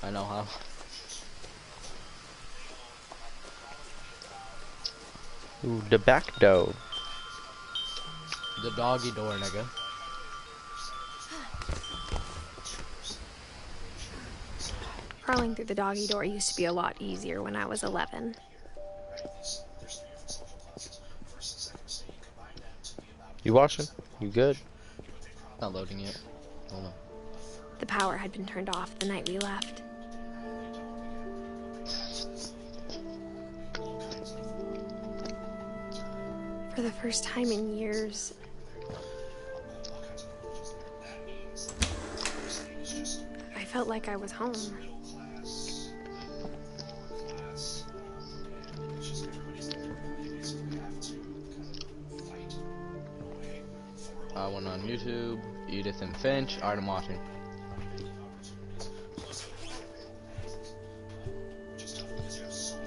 I know how. Ooh, the back door. The doggy door, nigga. Crawling through the doggy door used to be a lot easier when I was 11. You watching? You good? Not loading yet. Hold on. The power had been turned off the night we left. For the first time in years, I felt like I was home. I went on YouTube, Edith and Finch. Alright, I'm watching.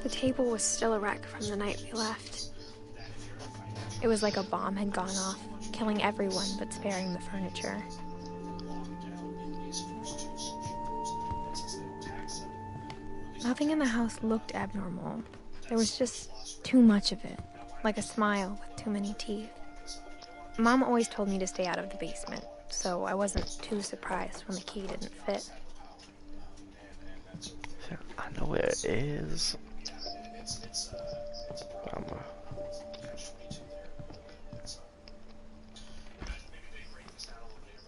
The table was still a wreck from the night we left. It was like a bomb had gone off, killing everyone but sparing the furniture. Nothing in the house looked abnormal. There was just too much of it, like a smile with too many teeth. Mom always told me to stay out of the basement, so I wasn't too surprised when the key didn't fit. I know where it is.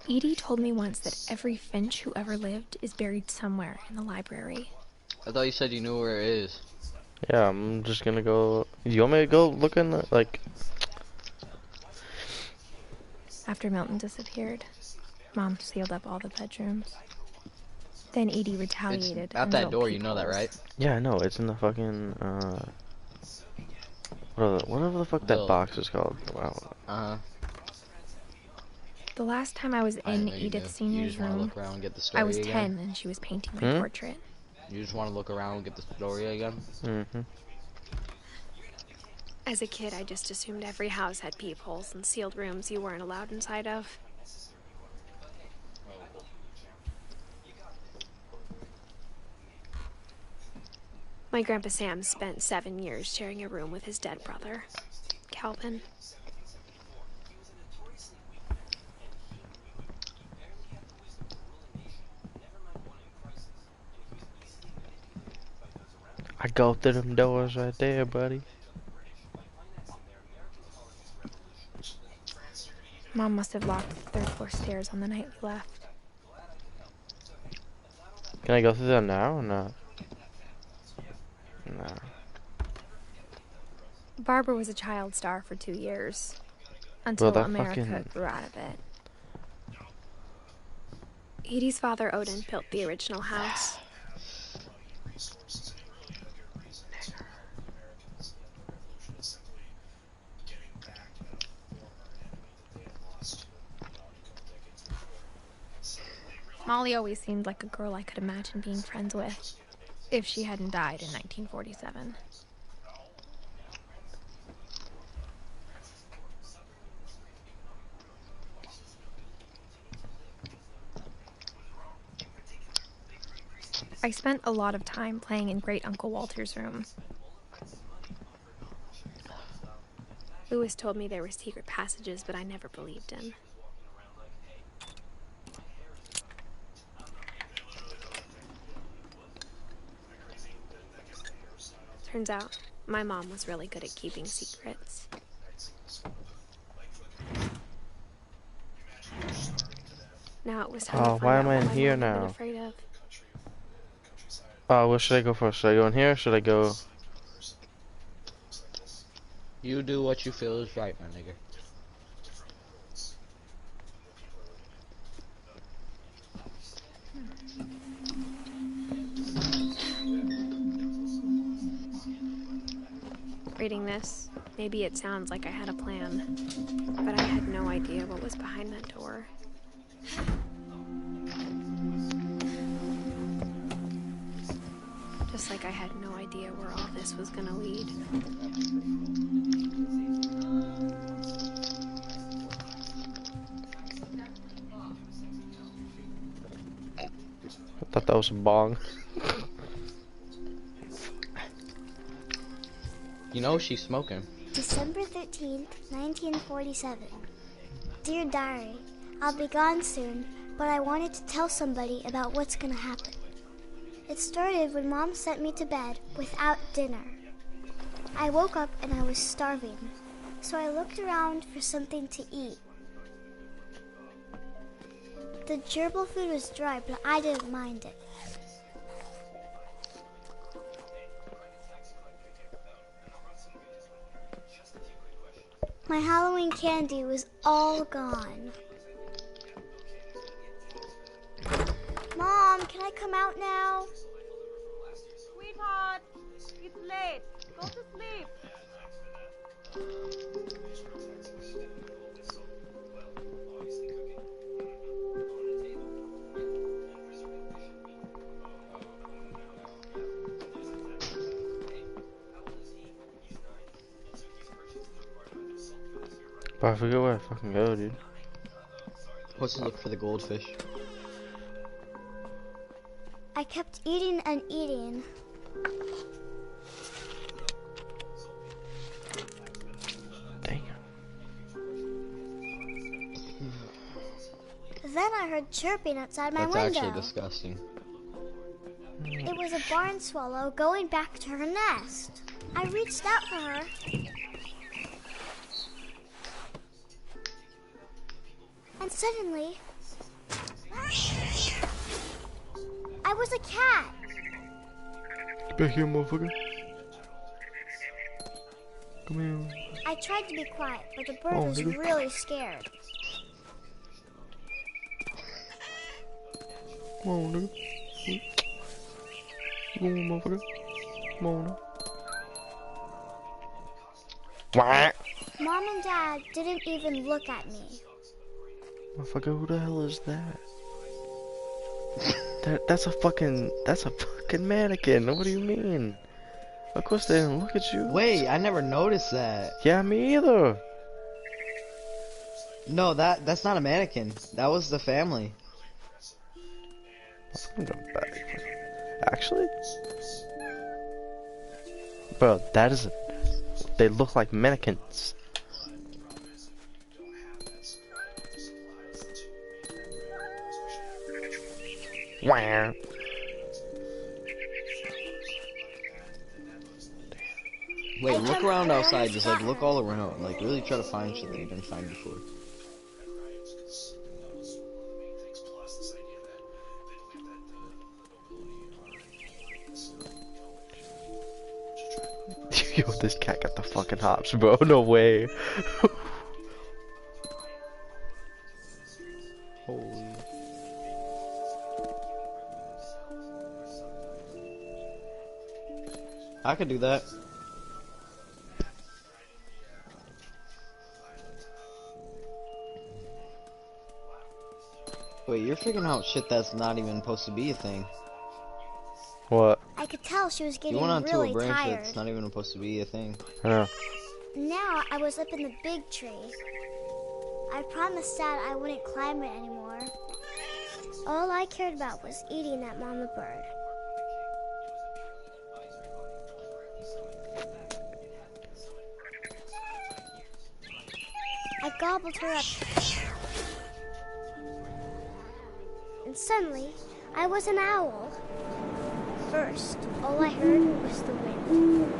Edie told me once that every Finch who ever lived is buried somewhere in the library. I thought you said you knew where it is. Yeah, I'm just gonna go. You want me to go look in the, like... After Milton disappeared, Mom sealed up all the bedrooms. Then Edie retaliated. It's at that door, you know that, right? Yeah, I know. It's in the fucking, whatever the fuck that box is called. Wow. Uh-huh. The last time I was in Edith Senior's room, I was 10 and she was painting my portrait. You just want to look around and get the story again? Mm-hmm. As a kid, I just assumed every house had peepholes and sealed rooms you weren't allowed inside of. My Grandpa Sam spent 7 years sharing a room with his dead brother, Calvin. I go through them doors right there, buddy. Mom must have locked the third floor stairs on the night we left. Can I go through them now or not? No. Barbara was a child star for 2 years, until America grew out of it. Edie's father, Odin, built the original house. Molly always seemed like a girl I could imagine being friends with, if she hadn't died in 1947. I spent a lot of time playing in Great Uncle Walter's room. Lewis told me there were secret passages, but I never believed him. Turns out, my mom was really good at keeping secrets. Now it was time to find why out am I in what here my mom had now? been afraid of. Where should I go first? Should I go in here or should I go... You do what you feel is right, my nigga. Reading this, maybe it sounds like I had a plan, but I had no idea what was behind that door. Just like I had no idea where all this was gonna lead. I thought that was a bong. You know she's smoking. December 13th, 1947. Dear Diary, I'll be gone soon, but I wanted to tell somebody about what's gonna happen. It started when Mom sent me to bed without dinner. I woke up and I was starving, so I looked around for something to eat. The gerbil food was dry, but I didn't mind it. My Halloween candy was all gone. Mom, can I come out now? Sweetheart, it's late. Go to sleep. But I forget where I fucking go, dude. What's to look for the goldfish? I kept eating and eating. Damn. Then I heard chirping outside my That's window. actually disgusting. It was a barn swallow going back to her nest. I reached out for her. And suddenly, I was a cat. Get back here, motherfucker. Come here. I tried to be quiet, but the bird Oh, was nigga. really scared. Come on, nigga. Come on, motherfucker. Come on, nigga. What? Mom and Dad didn't even look at me. Motherfucker, who the hell is that? That's a fucking mannequin. What do you mean? Of course they didn't look at you. Wait, I never noticed that. Yeah, me either. No, that's not a mannequin. That was the family. I'm going back. Actually? Bro, that is... They look like mannequins. Wow. Wait, look around outside. Just like look all around. Like really try to find shit that you didn't find before. Yo, this cat got the fucking hops, bro. No way. Holy. I could do that. Wait, you're figuring out shit that's not even supposed to be a thing. What? I could tell she was You getting went onto really a branch tired. that's not even supposed to be a thing. I know. Now I was up in the big tree. I promised Dad I wouldn't climb it anymore. All I cared about was eating that mama bird. I gobbled her up. And suddenly, I was an owl. First, all I heard was the wind.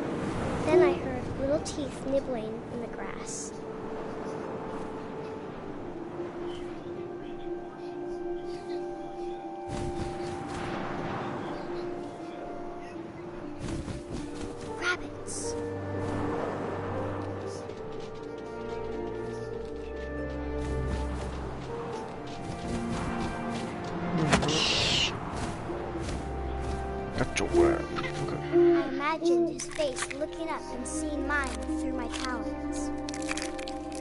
Then I heard little teeth nibbling in the grass. Rabbits. Got your word. I imagined his face looking up and seeing mine through my talons.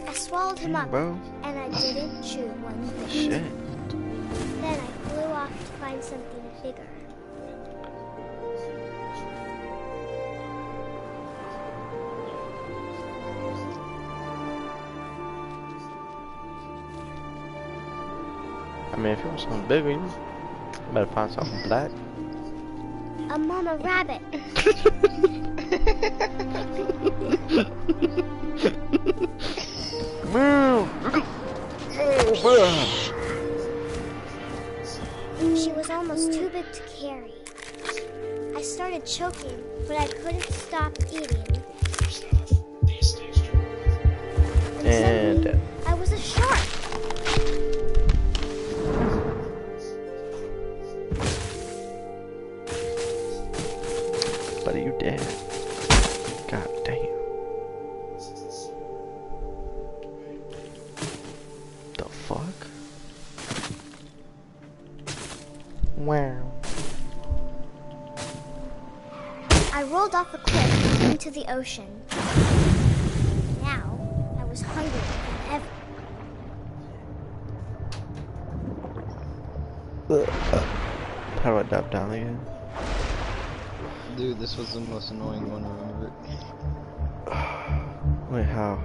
I swallowed him up, Bro. and I didn't chew one bit. Shit. Then I flew off to find something bigger. I mean, if you want something bigger, you Better find something black. A mama rabbit. She was almost too big to carry. I started choking, but I couldn't stop eating. And suddenly, I was a shark. buddy, you dead. God damn. The fuck? Wow. I rolled off a cliff into the ocean. Now, I was hungrier than ever. How do I dive down again? Dude, this was the most annoying one, remember? Wait, how?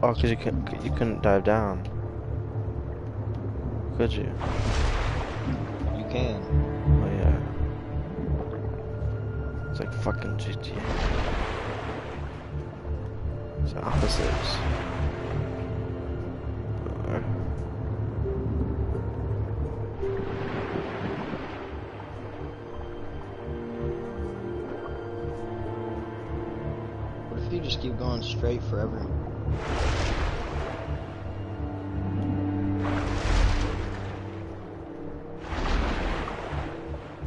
Oh, cause you couldn't dive down, could you? You can. Oh yeah. It's like fucking GTA. It's opposites. What if you just keep going straight forever?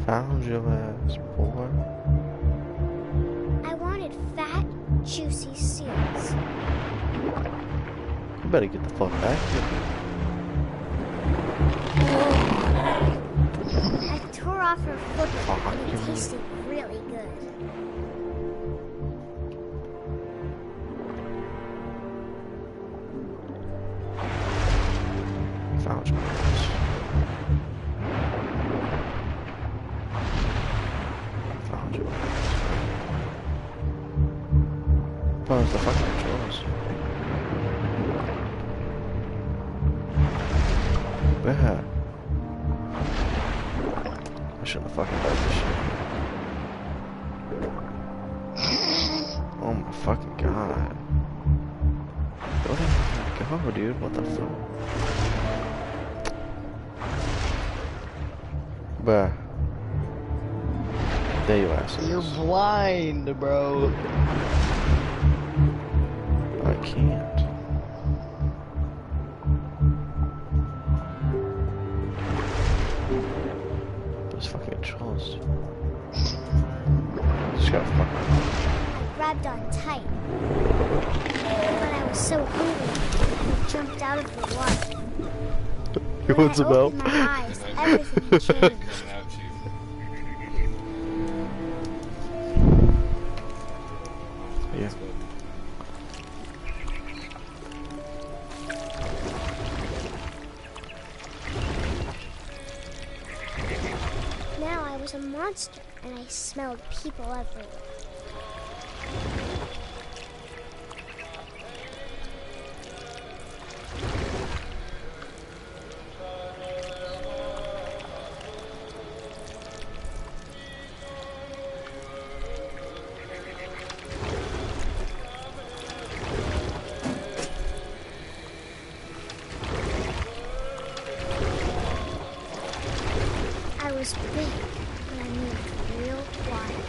Found your ass, boy. I wanted fat, juicy seals. You better get the fuck back here. I tore off her flipper and it Fuck. tasted really good. Found your ass. Found your ass. Where's the fucking controls? Where? I shouldn't have fucking done this shit. Oh my fucking god. Where the fuck go, dude? What the fuck? Bruh. There you are. You're blind, bro. I can't. Those fucking controls. Just gotta fucking. I grabbed on tight. But I was so hungry, I jumped out of the water. What's When I about? opened my eyes, everything changed. Yeah. Now I was a monster, and I smelled people everywhere. I was big, but I moved real wide.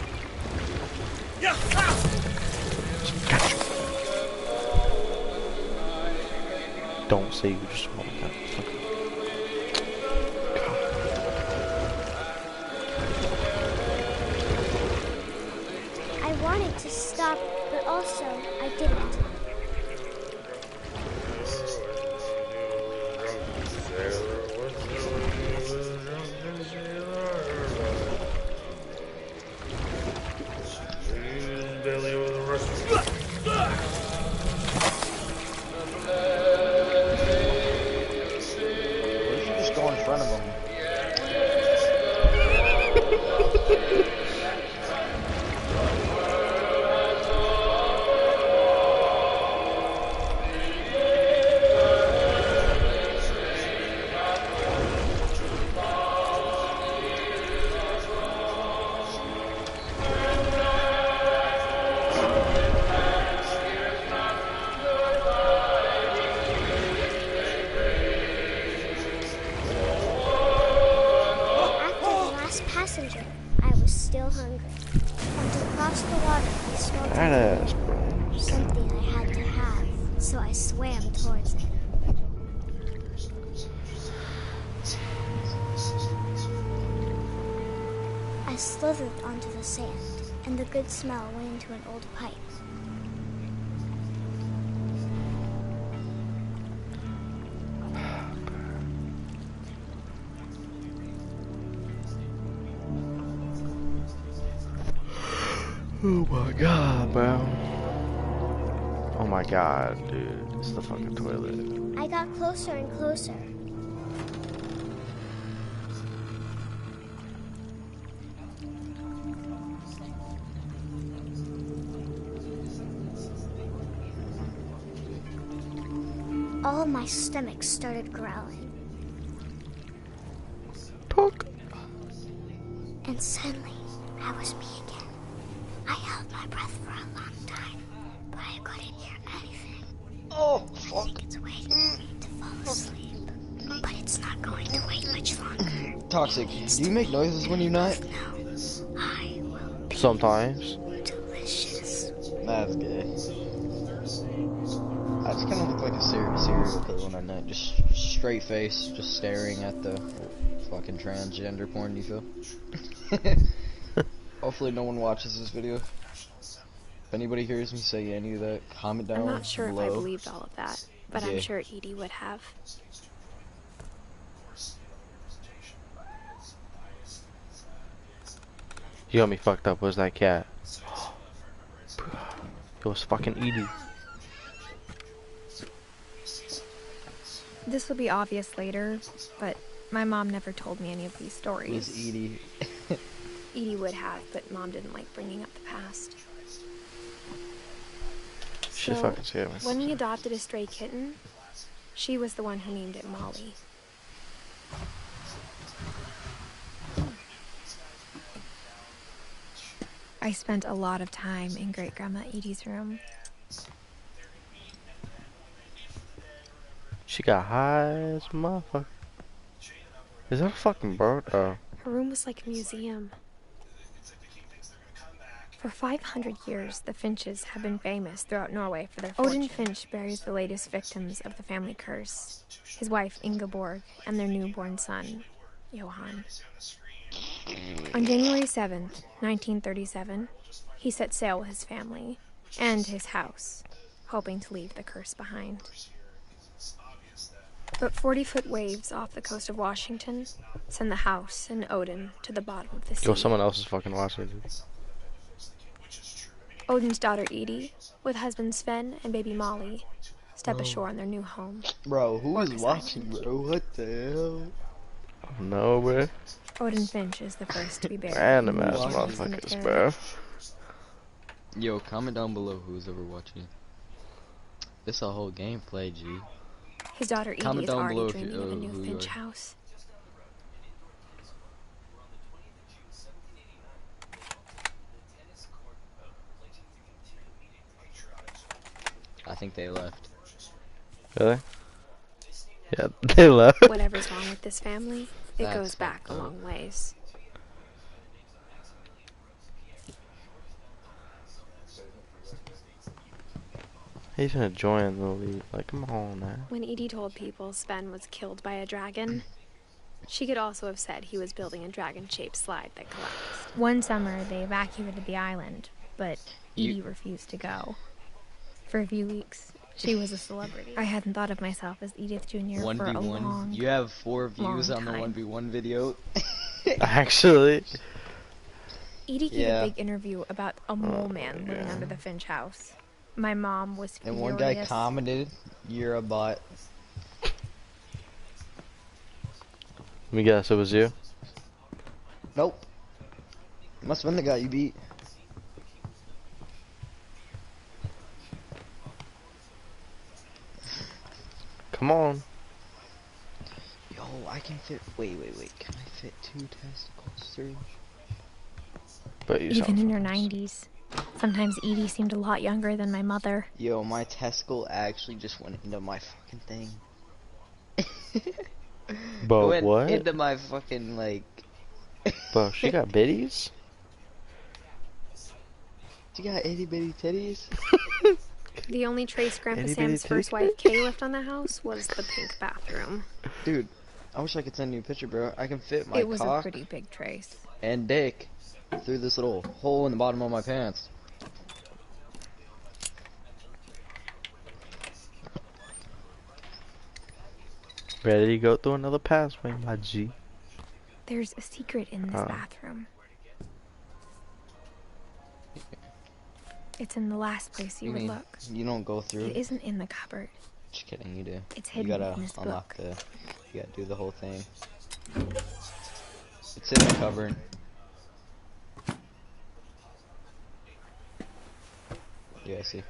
Don't say you just want that fucking. I wanted to stop, but also I didn't. What if you just go in front of them? still hungry. And to cross the water, I smelled Badass, bro. something I had to have, so I swam towards it. I slithered onto the sand, and the good smell went into an old pipe. Oh my god, bro. Oh my god, dude. It's the fucking toilet. I got closer and closer. All of my stomach started growling. Talk. And suddenly, I was me again. I held my breath for a long time, but I couldn't hear anything. Oh, I fuck. think it's waiting for me to fall asleep. But it's not going to wait much longer. Toxic. Do you make noises when you nut? No, I will be Sometimes. delicious. That's gay. I just kind of look like a serial killer when I nut. Just straight face, just staring at the fucking transgender porn, you feel? Hopefully no one watches this video. If anybody hears me say any of that, comment down I'm not sure below. if I believed all of that, but Yeah. I'm sure Edie would have. You got me fucked up. Where's that cat? It was fucking Edie. This will be obvious later, but my mom never told me any of these stories. Who's Edie? Edie would have, but Mom didn't like bringing up the past. She So, fucking scared me. when we adopted a stray kitten, she was the one who named it Molly. I spent a lot of time in Great Grandma Edie's room. She got high as a motherfucker. Is that a fucking bird? Oh. Her room was like a museum. For 500 years, the Finches have been famous throughout Norway for their fortune. Odin Finch buries the latest victims of the family curse, his wife Ingeborg and their newborn son, Johan. On January 7th, 1937, he set sail with his family and his house, hoping to leave the curse behind. But 40-foot waves off the coast of Washington send the house and Odin to the bottom of the sea. Yo, someone else is fucking watching, dude. Odin's daughter Edie, with husband Sven and baby Molly, step ashore in their new home. Bro, who is Orcas watching, Island. bro? What the hell? Oh no, bro. Odin Finch is the first to be buried. Random ass Watching motherfuckers, bro. Yo, comment down below who's ever watching. This a whole gameplay, G. His daughter Edie Comment is down already below if you- dreaming of a new who you Finch are. house. I think they left. Really? Yeah, they left. Whatever's wrong with this family, it That's goes back a fucked up. long ways. He's gonna join the lead. Like, come on, man. When Edie told people Sven was killed by a dragon, she could also have said he was building a dragon-shaped slide that collapsed. One summer, they evacuated the island, but Edie refused to go. For a few weeks, she was a celebrity. I hadn't thought of myself as Edith Jr. for a 1v1. long, You have 4 views long on the time. 1v1 video. Actually. Edie gave Yeah. a big interview about a mole man living under the Finch house. My mom was furious. And one guy commented, "You're a bot." Let me guess, it was you? Nope. Must have been the guy you beat. Come on. Yo, I can fit. Wait. Can I fit 2 testicles through? But you Even sound in her fucking- 90s. Sometimes Edie seemed a lot younger than my mother. Yo, my testicle actually just went into my fucking thing. But Went what? into my fucking like. Bro, she got biddies? You got itty bitty titties? The only trace Grandpa Itty Sam's bitty first titty. wife Kay left on the house was the pink bathroom. Dude, I wish I could send you a picture, bro. I can fit my It was a cock pretty big trace. and dick through this little hole in the bottom of my pants. Ready to go through another passway, my G. There's a secret in this Oh. bathroom. It's in the last place you would mean look. you don't go through? It isn't in the cupboard. Just kidding, you do. It's You hidden gotta in this unlock book. you gotta do the whole thing. It's in the cupboard. Yeah, I see.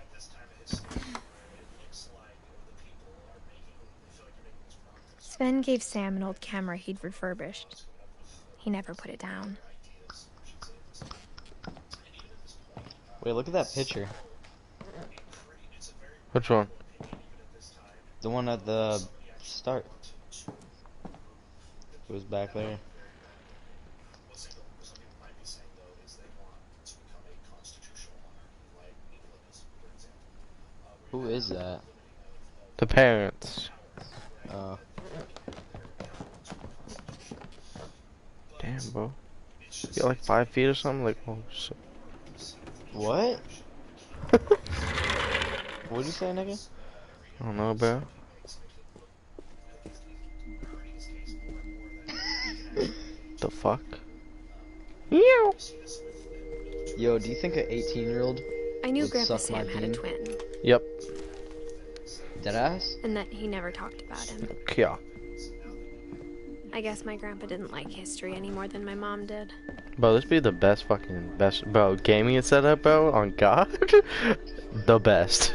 Sven gave Sam an old camera he'd refurbished. He never put it down. Wait, look at that picture. Which one? The one at the start. It was back there. Who is that? The parents. Damn, bro. You got like 5 feet or something? Like, oh shit. What? What'd you say, nigga? I don't know, bro. The fuck? Meow. Yo, do you think an 18-year-old I knew would Grandpa suck my Sam had a bean? twin, Yep. Deadass? and that he never talked about him. Yeah. I guess my grandpa didn't like history any more than my mom did. Bro, this be the best, bro, gaming setup, bro, on God. The best.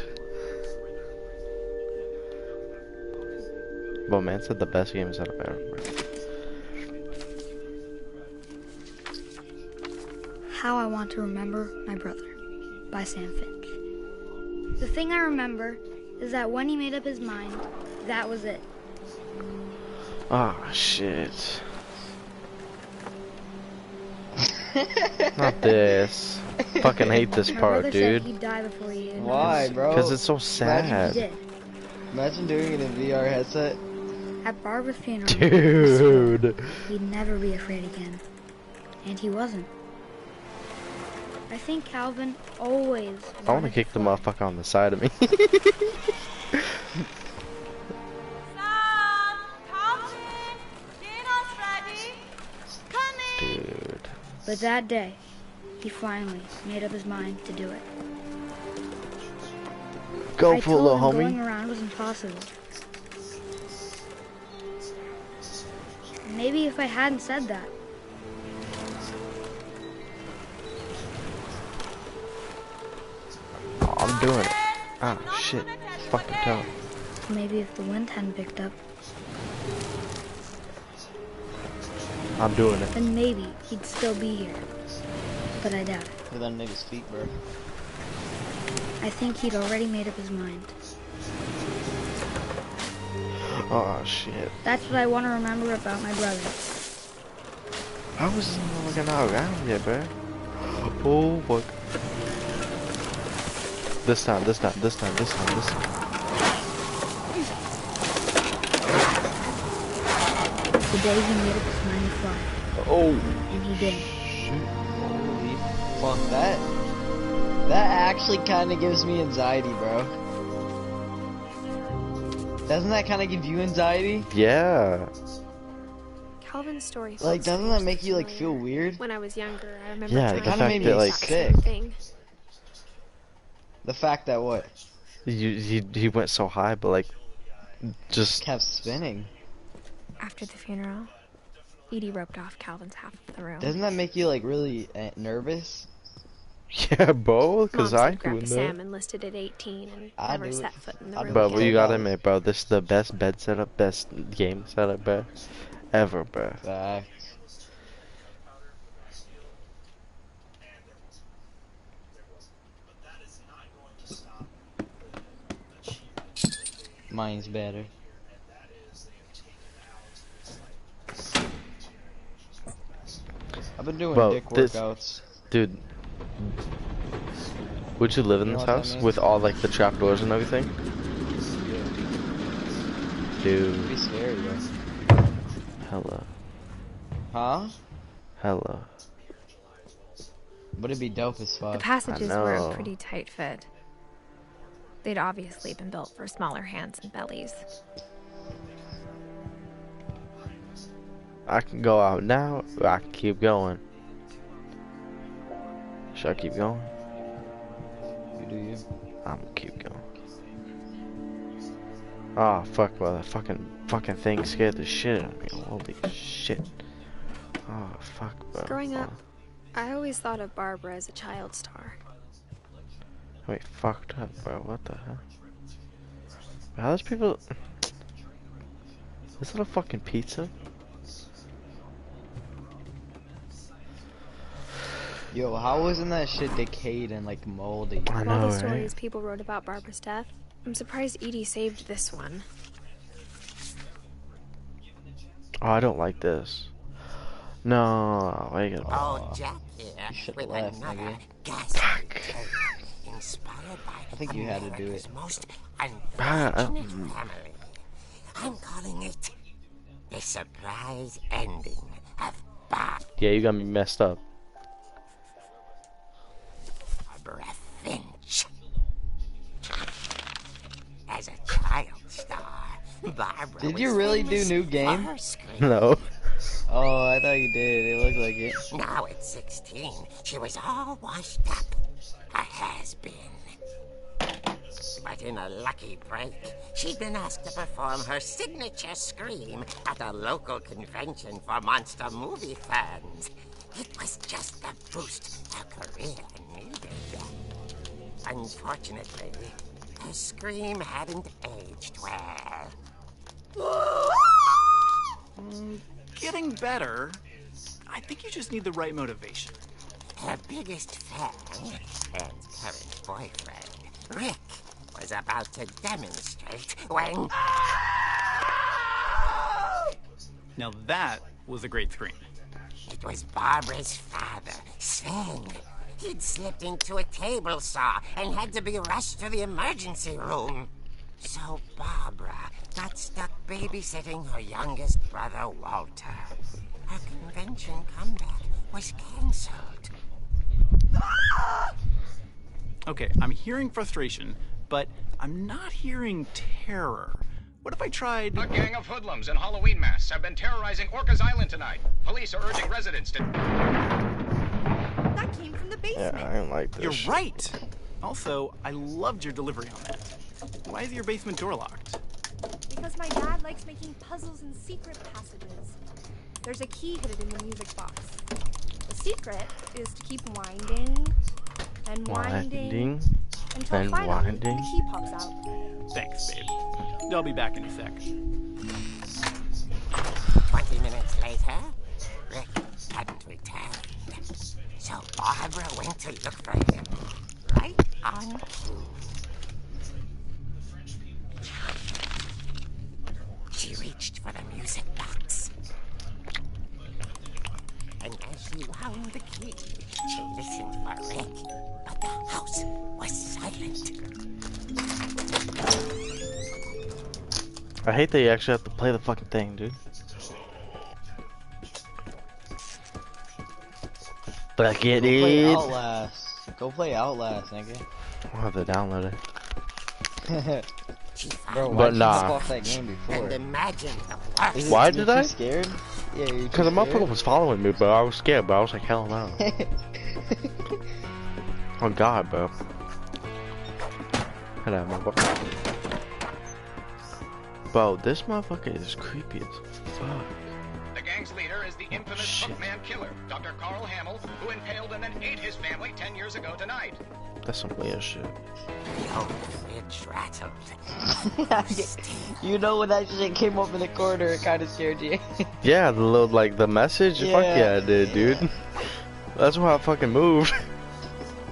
Bro, man said the best gaming setup ever, bro. How I Want to Remember My Brother by Sam Finch. The thing I remember is that when he made up his mind, that was it. Ah, shit. Not this. Fucking hate this My part, brother dude. said he'd die before he did. Why, bro? Because it's so He sad. did. Imagine doing it in VR headset. At Barbara's funeral, Dude. he'd never be afraid again. And he wasn't. I think Calvin always I want to wanted kick the fly. motherfucker on the side of me. Sam, Calvin, dinner's ready. Coming. Dude. But that day, he finally made up his mind to do it. Go I for it, told little him going homie. around was impossible. Maybe if I hadn't said that, Oh, I'm doing it. Ah, shit. Fucking toe. maybe if the wind hadn't picked up, I'm doing it. then maybe he'd still be here. But I doubt it. Look at that nigga's feet, bro. I think he'd already made up his mind. Oh, shit. That's what I want to remember about my brother. How was this looking out? I don't get, bro. Oh, fuck. This time. The day he made up his mind to fly. Oh. And he did. Holy fuck, that actually kind of gives me anxiety, bro. Doesn't that kind of give you anxiety? Yeah. Calvin's story. felt Like, doesn't strange that make you, like, familiar. feel weird? When I was younger, I remember Yeah, trying the to fact do that, like- exact same thing. The fact that what? He went so high, but like, just Kept spinning. After the funeral, Edie roped off Calvin's half of the room. Doesn't that make you, like, really nervous? yeah, bro. Mom Cause said I Grandpa doing Sam that. enlisted at 18 and I never do set it. foot in the I room do it. Bro, again. you gotta admit, bro, this is the best bed setup, best game setup, bro, ever, bro. Facts. Mine's better. I've been doing Bro, dick this- workouts. Dude, Would you live in You know this what that house means? with all like the trapdoors and everything? It'd Dude, be scary, bro. hella, Huh? hella. But it'd be dope as The fuck. passages were a know. pretty tight fit. They'd obviously been built for smaller hands and bellies. I can go out now, or I can keep going. Should I keep going? You do you. I'm gonna keep going. Oh fuck, well that fucking thing scared the shit out of me. Holy shit. Oh fuck, bro. Growing up, I always thought of Barbara as a child star. Wait, fucked up, bro. What the hell? How does people... Is that a fucking pizza? Yo, how wasn't that shit decayed and like moldy? I Of all know, the stories right? people wrote about Barbara's death, I'm surprised Edie saved this one. Oh, I don't like this. No, why you gotta... Oh, Jack here You should with laugh, another nigga. ghastly Fuck. tale inspired by I think you had to do America's it. most Ah, unfortunate family. I'm calling it the surprise ending of Yeah, you got me messed up. Barbara Finch. As a child star, Barbara Did was you really do famous new for game? her screen. No. Oh, I thought you did. It looked like it. Now at 16, she was all washed up. A has-been. But in a lucky break, she'd been asked to perform her signature scream at a local convention for monster movie fans. It was just the boost her career needed. Unfortunately, her scream hadn't aged well. Getting better. I think you just need the right motivation. Her biggest fan and current boyfriend, Rick, was about to demonstrate when... Now that was a great scream. It was Barbara's father, Sven. He'd slipped into a table saw and had to be rushed to the emergency room. So Barbara got stuck babysitting her youngest brother, Walter. Her convention comeback was cancelled. Okay, I'm hearing frustration, but I'm not hearing terror. What if I tried... A gang of hoodlums in Halloween masks have been terrorizing Orcas Island tonight. Police are urging residents to... That came from the Yeah, basement. I don't like this. You're shit. right! Also, I loved your delivery on that. Why is your basement door locked? Because my dad likes making puzzles and secret passages. There's a key hidden in the music box. The secret is to keep winding and winding until and finally winding. the key pops out. Thanks, babe. I'll be back in a sec. 20 minutes later, Rick hadn't returned. So Barbara went to look for him. Right on cue. She reached for the music box. And as she wound the key, she listened for Rick. But the house was silent. I hate that you actually have to play the fucking thing, dude. Back it Go play in. Outlast. Go play Outlast, nigga. I'll have to download it. She Bro, found why'd But you nah. hop off that game before? and imagined the Is worst. it Why you did too I? scared? Yeah, you're Because the motherfucker was following me, bro. I was scared, bro. I was like, hell no. Oh god, bro. Hello, motherfucker. Bro, this motherfucker is creepy as fuck. The gang's leader is the infamous Shit. Hookman killer, Dr. Carl Hamill, who impaled and then ate his family 10 years ago tonight. That's some weird shit. The old fridge rattled. You know when that shit came up in the corner, it kind of scared you. Yeah, the little, like, the message? Fuck Yeah. yeah, it did, dude. That's why I fucking moved.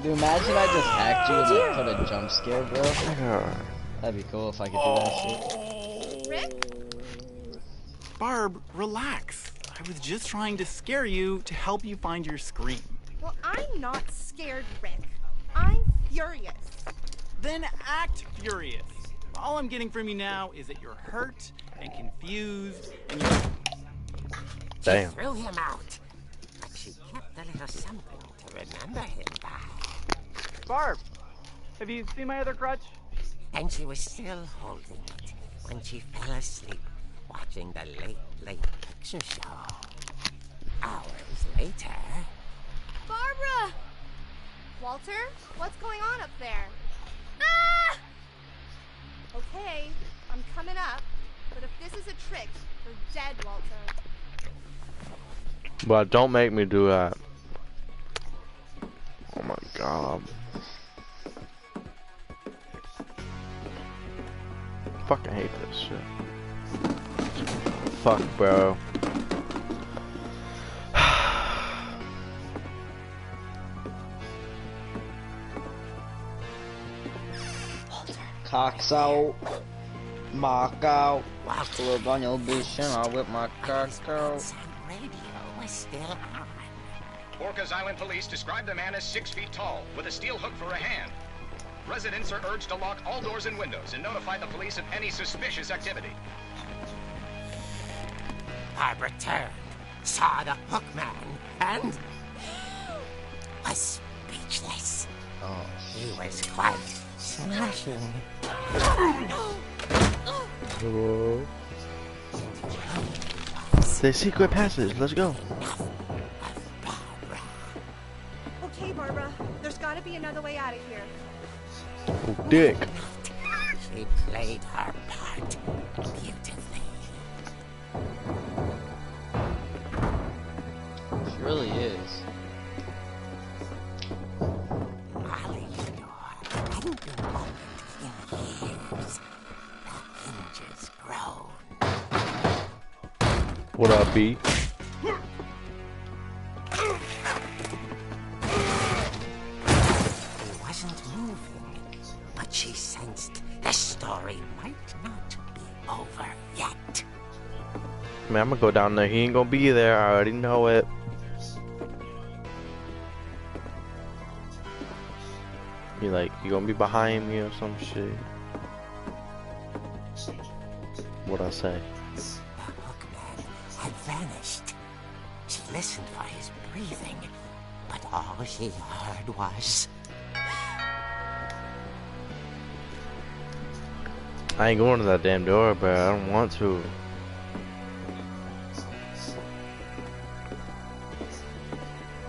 Dude, imagine I just hacked you and like, put a jump scare, bro. Yeah. That'd be cool if I could do that shit. Rick? Barb, relax. I was just trying to scare you to help you find your scream. Well, I'm not scared, Rick. I'm furious. Then act furious. All I'm getting from you now is that you're hurt and confused and you're... Damn. She threw him out, but she kept a little something to remember him by. Barb, have you seen my other crutch? And she was still holding it when she fell asleep watching the late picture show. Hours later... Barbara! Walter, what's going on up there? Ah! Okay, I'm coming up, but if this is a trick, you're dead, Walter. But don't make me do that. Oh my god. Fucking hate this shit. Fuck, bro. Cocks out, mock out, club on your bitch and I'll whip my cock out. Radio was still on. Orcas Island police described the man as 6 feet tall, with a steel hook for a hand. Residents are urged to lock all doors and windows and notify the police of any suspicious activity. Barbara turned, saw the hook man, and was speechless. Oh, He was quite smashing. The secret passage, let's go. Okay, Barbara, there's gotta be another way out of here. Oh, dick. She played her part beautifully. she really is. Molly's door hadn't been opened in years. The hinges groaned. What up, B? He wasn't moving, but she sensed the story might not be over yet. Man, I'm gonna go down there. He ain't gonna be there. I already know it. He like, he gonna be behind me or some shit. What'd I say? The hookman had vanished. She listened for his breathing, but all she heard was... I ain't going to that damn door, but I don't want to.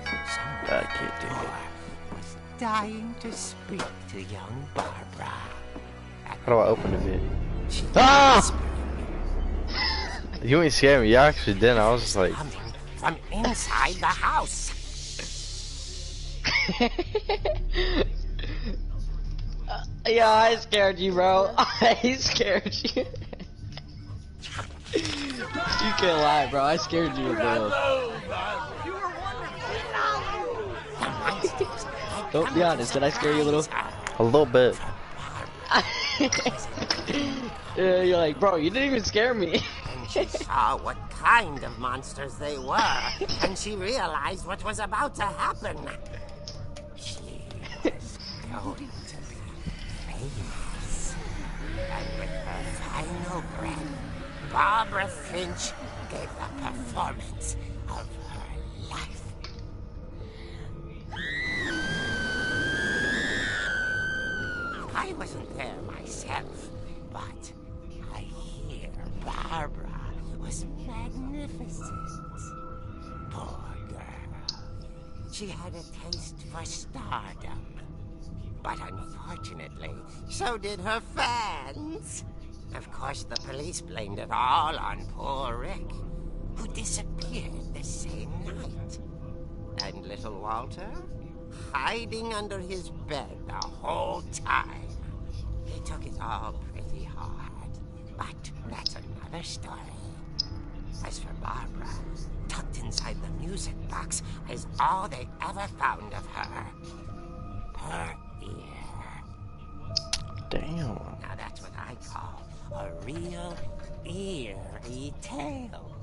Somebody at the door was dying to speak to young Barbara. How do I open it? She Ah! You ain't scared me. You actually didn't. I was just like... coming from inside the house. Yeah, I scared you, bro. I scared you. You can't lie, bro. I scared you, bro. Don't be honest. Did I scare you a little? A little bit. Yeah, you're like, bro, you didn't even scare me. And she saw what kind of monsters they were, and she realized what was about to happen. She was going to be famous. And with her final breath, Barbara Finch gave the performance of her life. I wasn't there myself, but I hear Barbara was magnificent. Poor girl. She had a taste for stardom. But unfortunately, so did her fans. Of course, the police blamed it all on poor Rick, who disappeared the same night. And little Walter, hiding under his bed the whole time. He took it all pretty hard, but that's another story. As for Barbara, tucked inside the music box is all they ever found of her. Her ear. Damn. Now that's what I call a real eerie tale.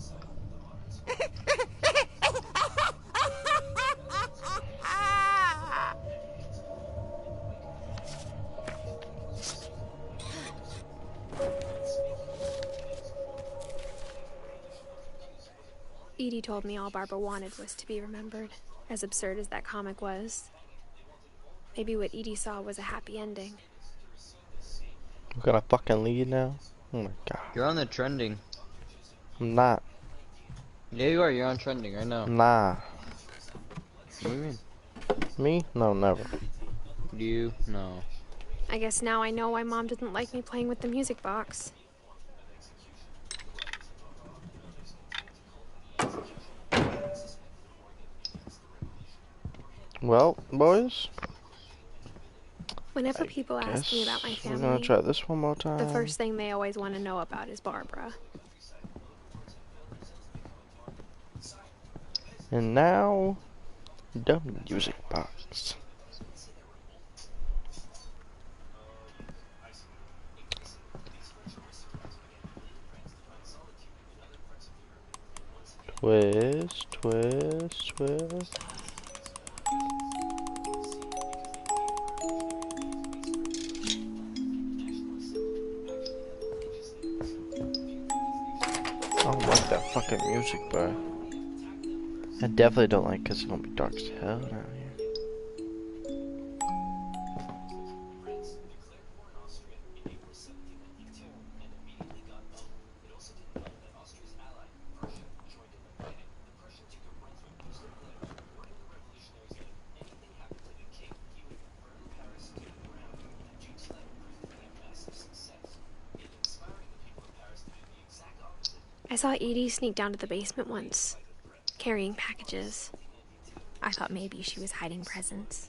Edie told me all Barbara wanted was to be remembered, as absurd as that comic was. Maybe what Edie saw was a happy ending. We're gonna fucking lead now? Oh my god. You're on the trending. I'm not. Yeah, you are. You're on trending right now. Nah. What do you mean? Me? No, never. You? No. I guess now I know why Mom didn't like me playing with the music box. Well, boys. Whenever people ask me about my We're gonna family, try this one more time. the first thing they always want to know about is Barbara. And now, the music box. Twist, twist, twist. I don't like that fucking music, bro. I definitely don't like it because it's gonna be dark as hell down here. I saw Edie sneak down to the basement once, carrying packages. I thought maybe she was hiding presents.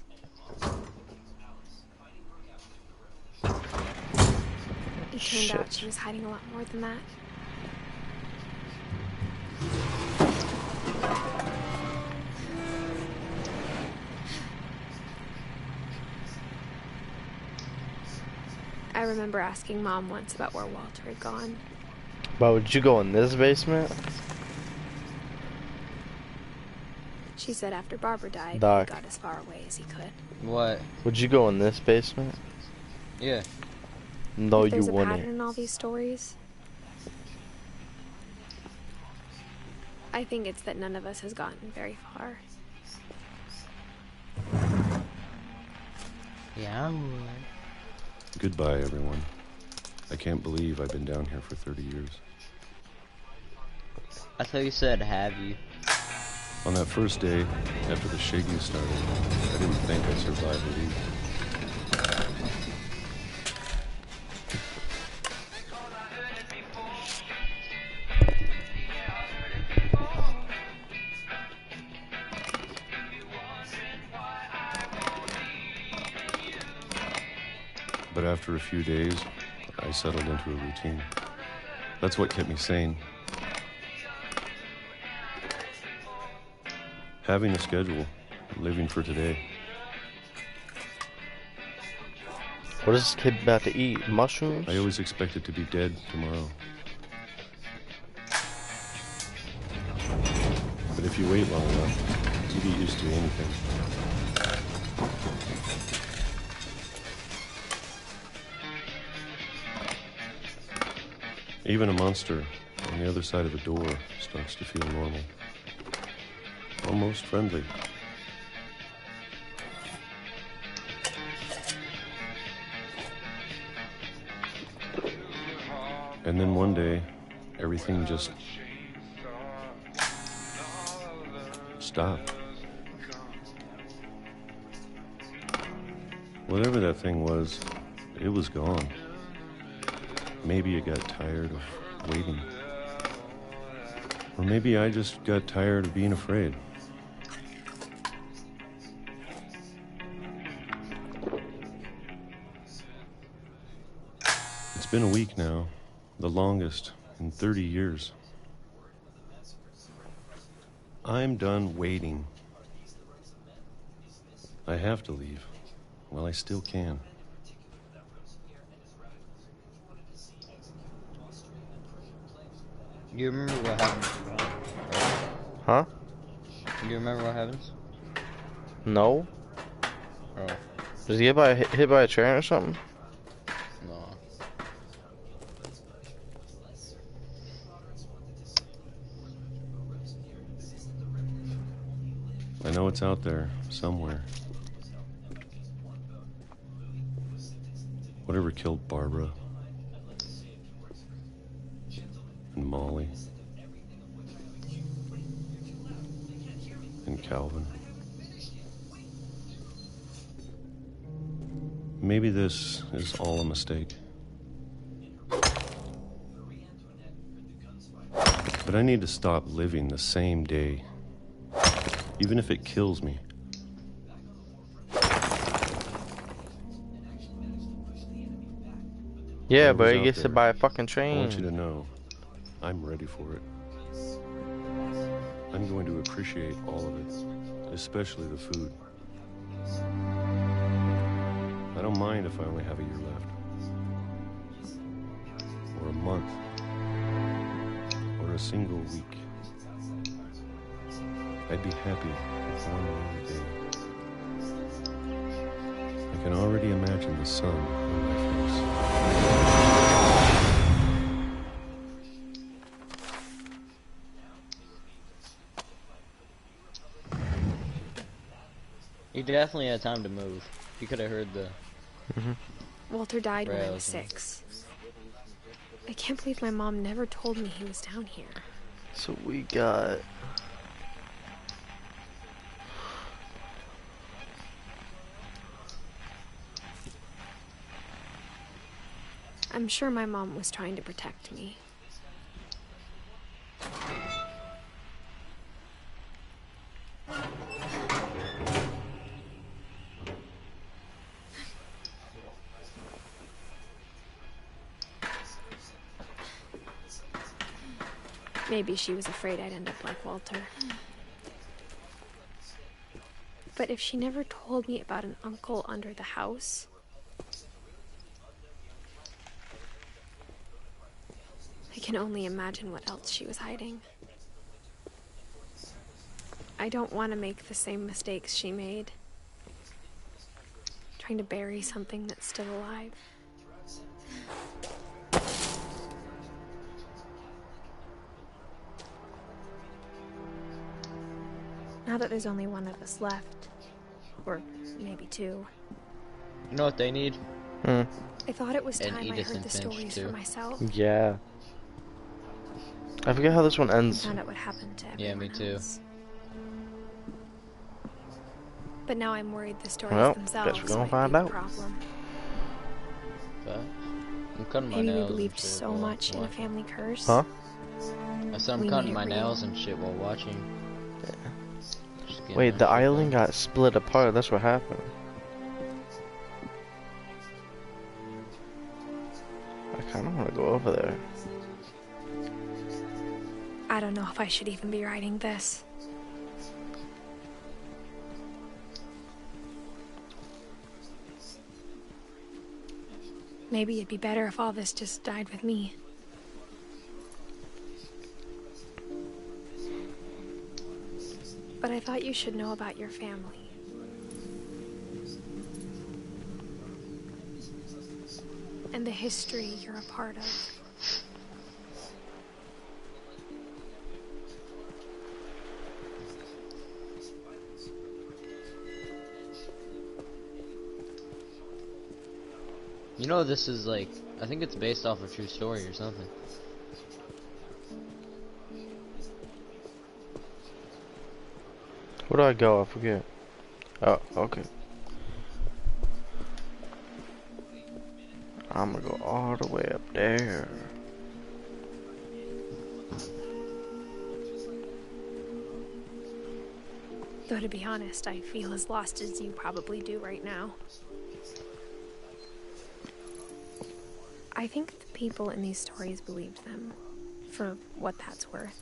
It turned out she was hiding a lot more than that. I remember asking Mom once about where Walter had gone. But would you go in this basement? She said after Barbara died, Doc. he got as far away as he could. What? Would you go in this basement? Yeah. No, If you there's a pattern wouldn't. in all these stories, I think it's that none of us has gotten very far. Yeah, I would. Goodbye, everyone. I can't believe I've been down here for 30 years. I thought you said have you. On that first day, after the shaking started, I didn't think I'd survive a week. But after a few days, I settled into a routine. That's what kept me sane. Having a schedule, living for today. What is this kid about to eat? Mushrooms? I always expected to be dead tomorrow. But if you wait long enough, you get used to anything. Even a monster on the other side of a door starts to feel normal. Almost friendly. And then one day, everything just stopped. Whatever that thing was, it was gone. Maybe it got tired of waiting. Or maybe I just got tired of being afraid. It's been a week now, the longest in 30 years. I'm done waiting. I have to leave. Well, I still can. You remember what happened? Huh? You remember what happens? No. Oh, Does he get hit by a train or something? no. it's out there, somewhere. Whatever killed Barbara and Molly and Calvin. Maybe this is all a mistake. But I need to stop living the same day, even if it kills me. Yeah, Whatever's but he out gets to there, buy a fucking I want you train. to know, I'm ready for it. I'm going to appreciate all of it, especially the food. I don't mind if I only have a year left, or a month, or a single week. I'd be happy with one more day. I can already imagine the sun on my face. You definitely had time to move. You could have heard the... Walter died when I was Rails. 6. I can't believe my mom never told me he was down here. So we got... I'm sure my mom was trying to protect me. Maybe she was afraid I'd end up like Walter. But if she never told me about an uncle under the house, I can only imagine what else she was hiding. I don't want to make the same mistakes she made, trying to bury something that's still alive. Now that there's only one of us left, or maybe 2, You know what they need? I thought it was And time I Edith heard and the Finch, stories too. for myself. Yeah. I forget how this one ends. Found out what happened to everyone Yeah, me too. else. But now I'm worried the stories Well, themselves guess we're gonna might find be a out. problem. But I'm cutting my Maybe we nails. believed and shit so while much in a watching. family curse. Huh? I said I'm We cutting made my it nails real. and shit while watching. Just getting Wait, that the shit island done. got split apart. That's what happened. I kind of want to go over there. I don't know if I should even be writing this. Maybe it'd be better if all this just died with me. But I thought you should know about your family. And the history you're a part of. You know, this is like, I think it's based off a true story or something. Where do I go? I forget. Oh, okay. I'm gonna go all the way up there. Though to be honest, I feel as lost as you probably do right now. I think the people in these stories believed them, for what that's worth.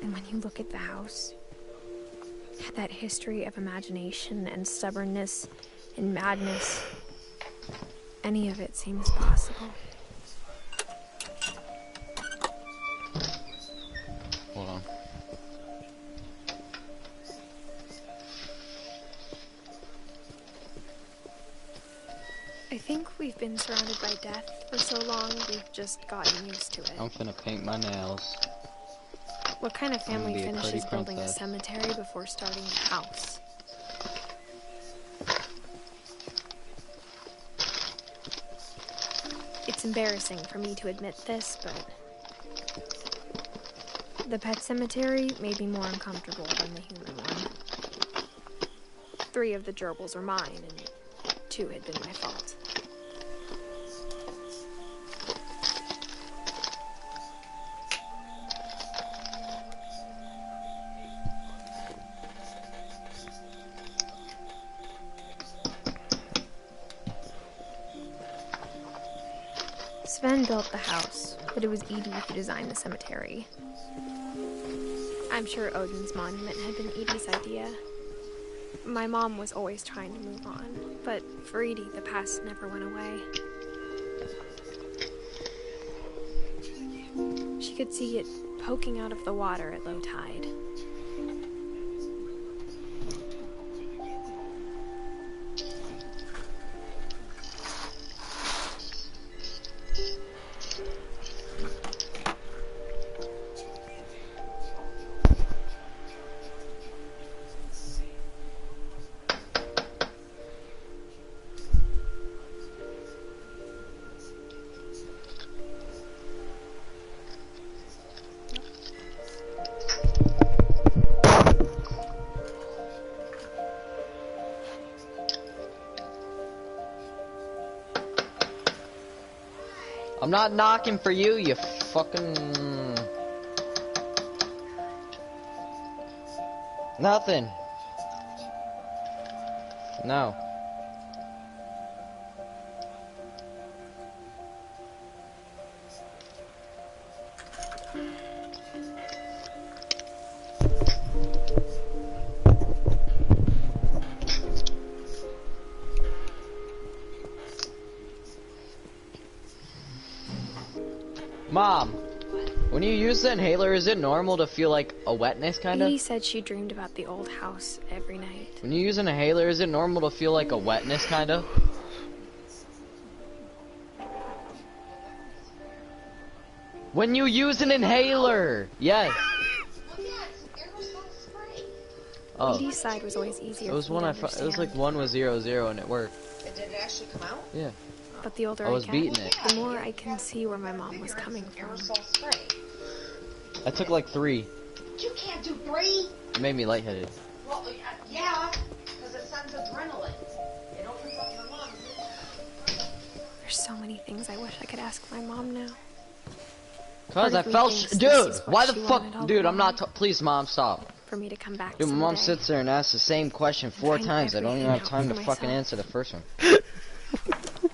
And when you look at the house, that history of imagination and stubbornness and madness, any of it seems possible. Hold on. I think we've been surrounded by death for so long, we've just gotten used to it. I'm finna paint my nails. What kind of family be a finishes pretty building a princess. cemetery before starting a house? It's embarrassing for me to admit this, but the pet cemetery made me more uncomfortable than the human one. 3 of the gerbils are mine, and 2 had been my fault. Sven built the house, but it was Edie who designed the cemetery. I'm sure Odin's monument had been Edie's idea. My mom was always trying to move on, but for Edie, the past never went away. She could see it poking out of the water at low tide. I'm not knocking for you, you fucking... Nothing. No. Mom, when you use the inhaler, is it normal to feel like a wetness, kind of? Edie said she dreamed about the old house every night. When you use an inhaler, is it normal to feel like a wetness, kind of? When you use an inhaler! Yes! Oh. Edie's side was always easier. It was for me one to I it was understand. like 1 was 0 0 and it worked. Did it actually come out? Yeah. But the older I was get, beating it. the more I can see where my mom was coming from. Aerosol spray. I took like 3. You can't do 3. It made me lightheaded. Well, yeah, because it sends adrenaline. It opens up your lungs. There's so many things I wish I could ask my mom now. Cause I Part of me felt thinks dude, this is what why the she fuck, wanted all dude, I'm along. not, please mom, stop. For me to come back Dude, my mom someday. sits there and asks the same question 4 find times, I don't even have everything time to out for fucking myself. answer the first one.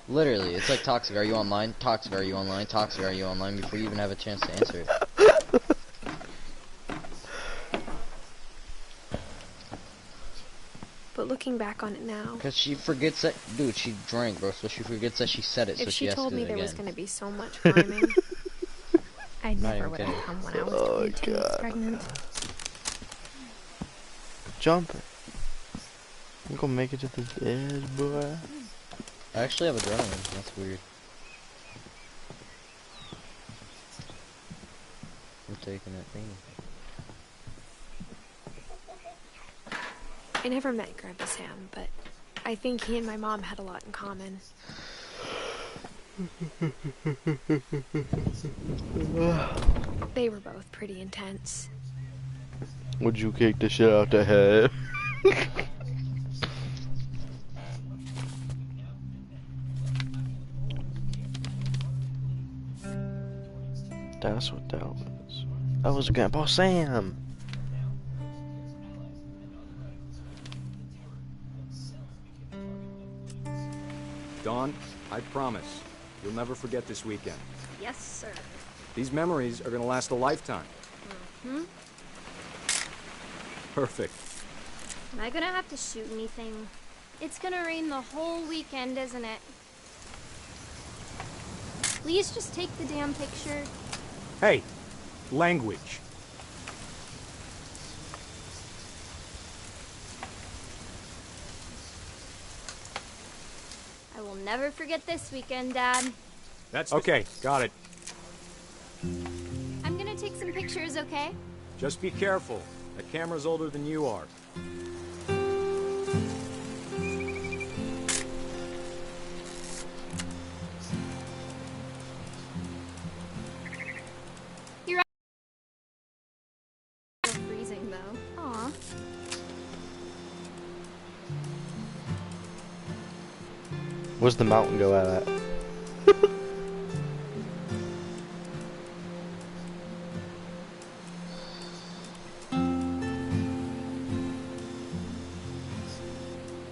Literally, it's like toxic, are you online? Toxic, are you online? Toxic, are you online? Before you even have a chance to answer it. But looking back on it now, Cause she forgets that, dude, she drank, bro, so she forgets that she said it, so if she she has to told do me it there again. was going to be so much climbing, I Not never even would have kidding. come when I was Oh, 22 weeks God. pregnant. Jumping. You gonna make it to the bed, boy? I actually have adrenaline, that's weird. I'm taking that thing. I never met Grandpa Sam, but I think he and my mom had a lot in common. They were both pretty intense. Would you kick the shit out the head? That's what that was. That was Grandpa Sam. Dawn, I promise, you'll never forget this weekend. Yes, sir. These memories are gonna last a lifetime. Perfect. Am I gonna have to shoot anything? It's gonna rain the whole weekend, isn't it? Please just take the damn picture. Hey, language. I will never forget this weekend, Dad. That's okay. Got it. I'm gonna take some pictures, okay? Just be careful. That camera's older than you are. You're freezing, though. Aw. Where's the mountain go at?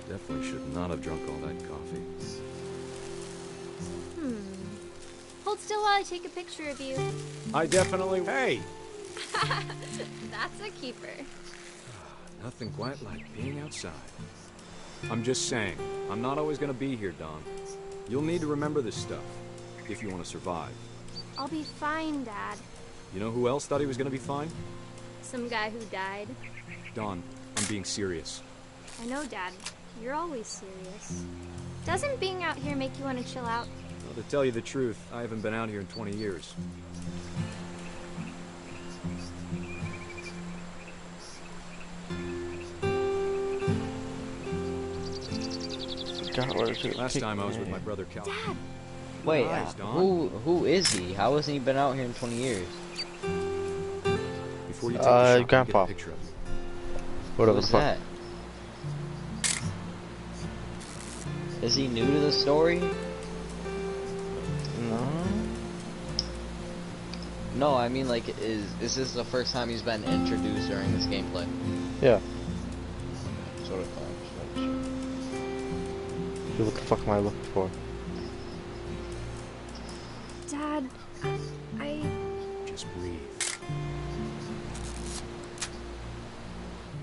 Definitely should not have drunk all that coffee. Hold still while I take a picture of you. I definitely... Hey! That's a keeper. Nothing quite like being outside. I'm just saying, I'm not always gonna be here, Don. You'll need to remember this stuff, if you want to survive. I'll be fine, Dad. You know who else thought he was gonna be fine? Some guy who died. Don, I'm being serious. I know, Dad. You're always serious. Doesn't being out here make you want to chill out? Well, to tell you the truth, I haven't been out here in 20 years. God, what is it? Last time I was with my brother Cal. Dad! Wait, Nice, Don. who is he? How hasn't he been out here in 20 years? Before you take the shot, Grandpa. get a picture of you. Whatever Who's the fuck. that? Is he new to the story? No. No, I mean like, is this the first time he's been introduced during this gameplay? Yeah. Sort of fun. Dude, what the fuck am I looking for? Dad, I... Just breathe.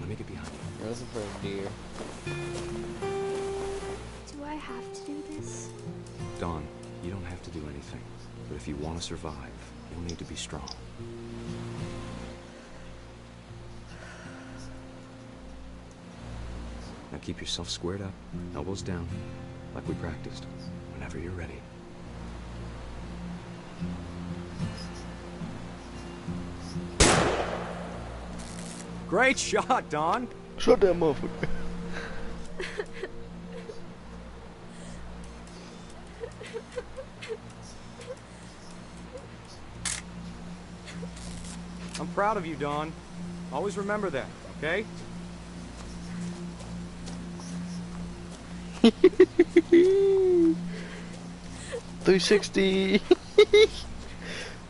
Let me get behind you. You're looking for a deer. Do I have to do this? Don, you don't have to do anything. But if you want to survive, you'll need to be strong. Now keep yourself squared up, elbows down, like we practiced, whenever you're ready. Great shot, Don! Shut that motherfucker. I'm proud of you, Don. Always remember that, okay? $360.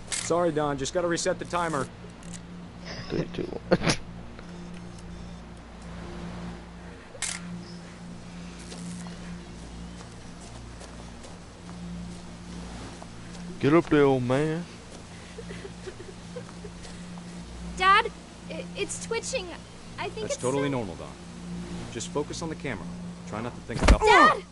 Sorry, Don. Just gotta reset the timer. 3, 2, 1. Get up there, old man. Dad, it's twitching. I think That's it's totally normal, Don. Just focus on the camera. Try not to think about... Dad!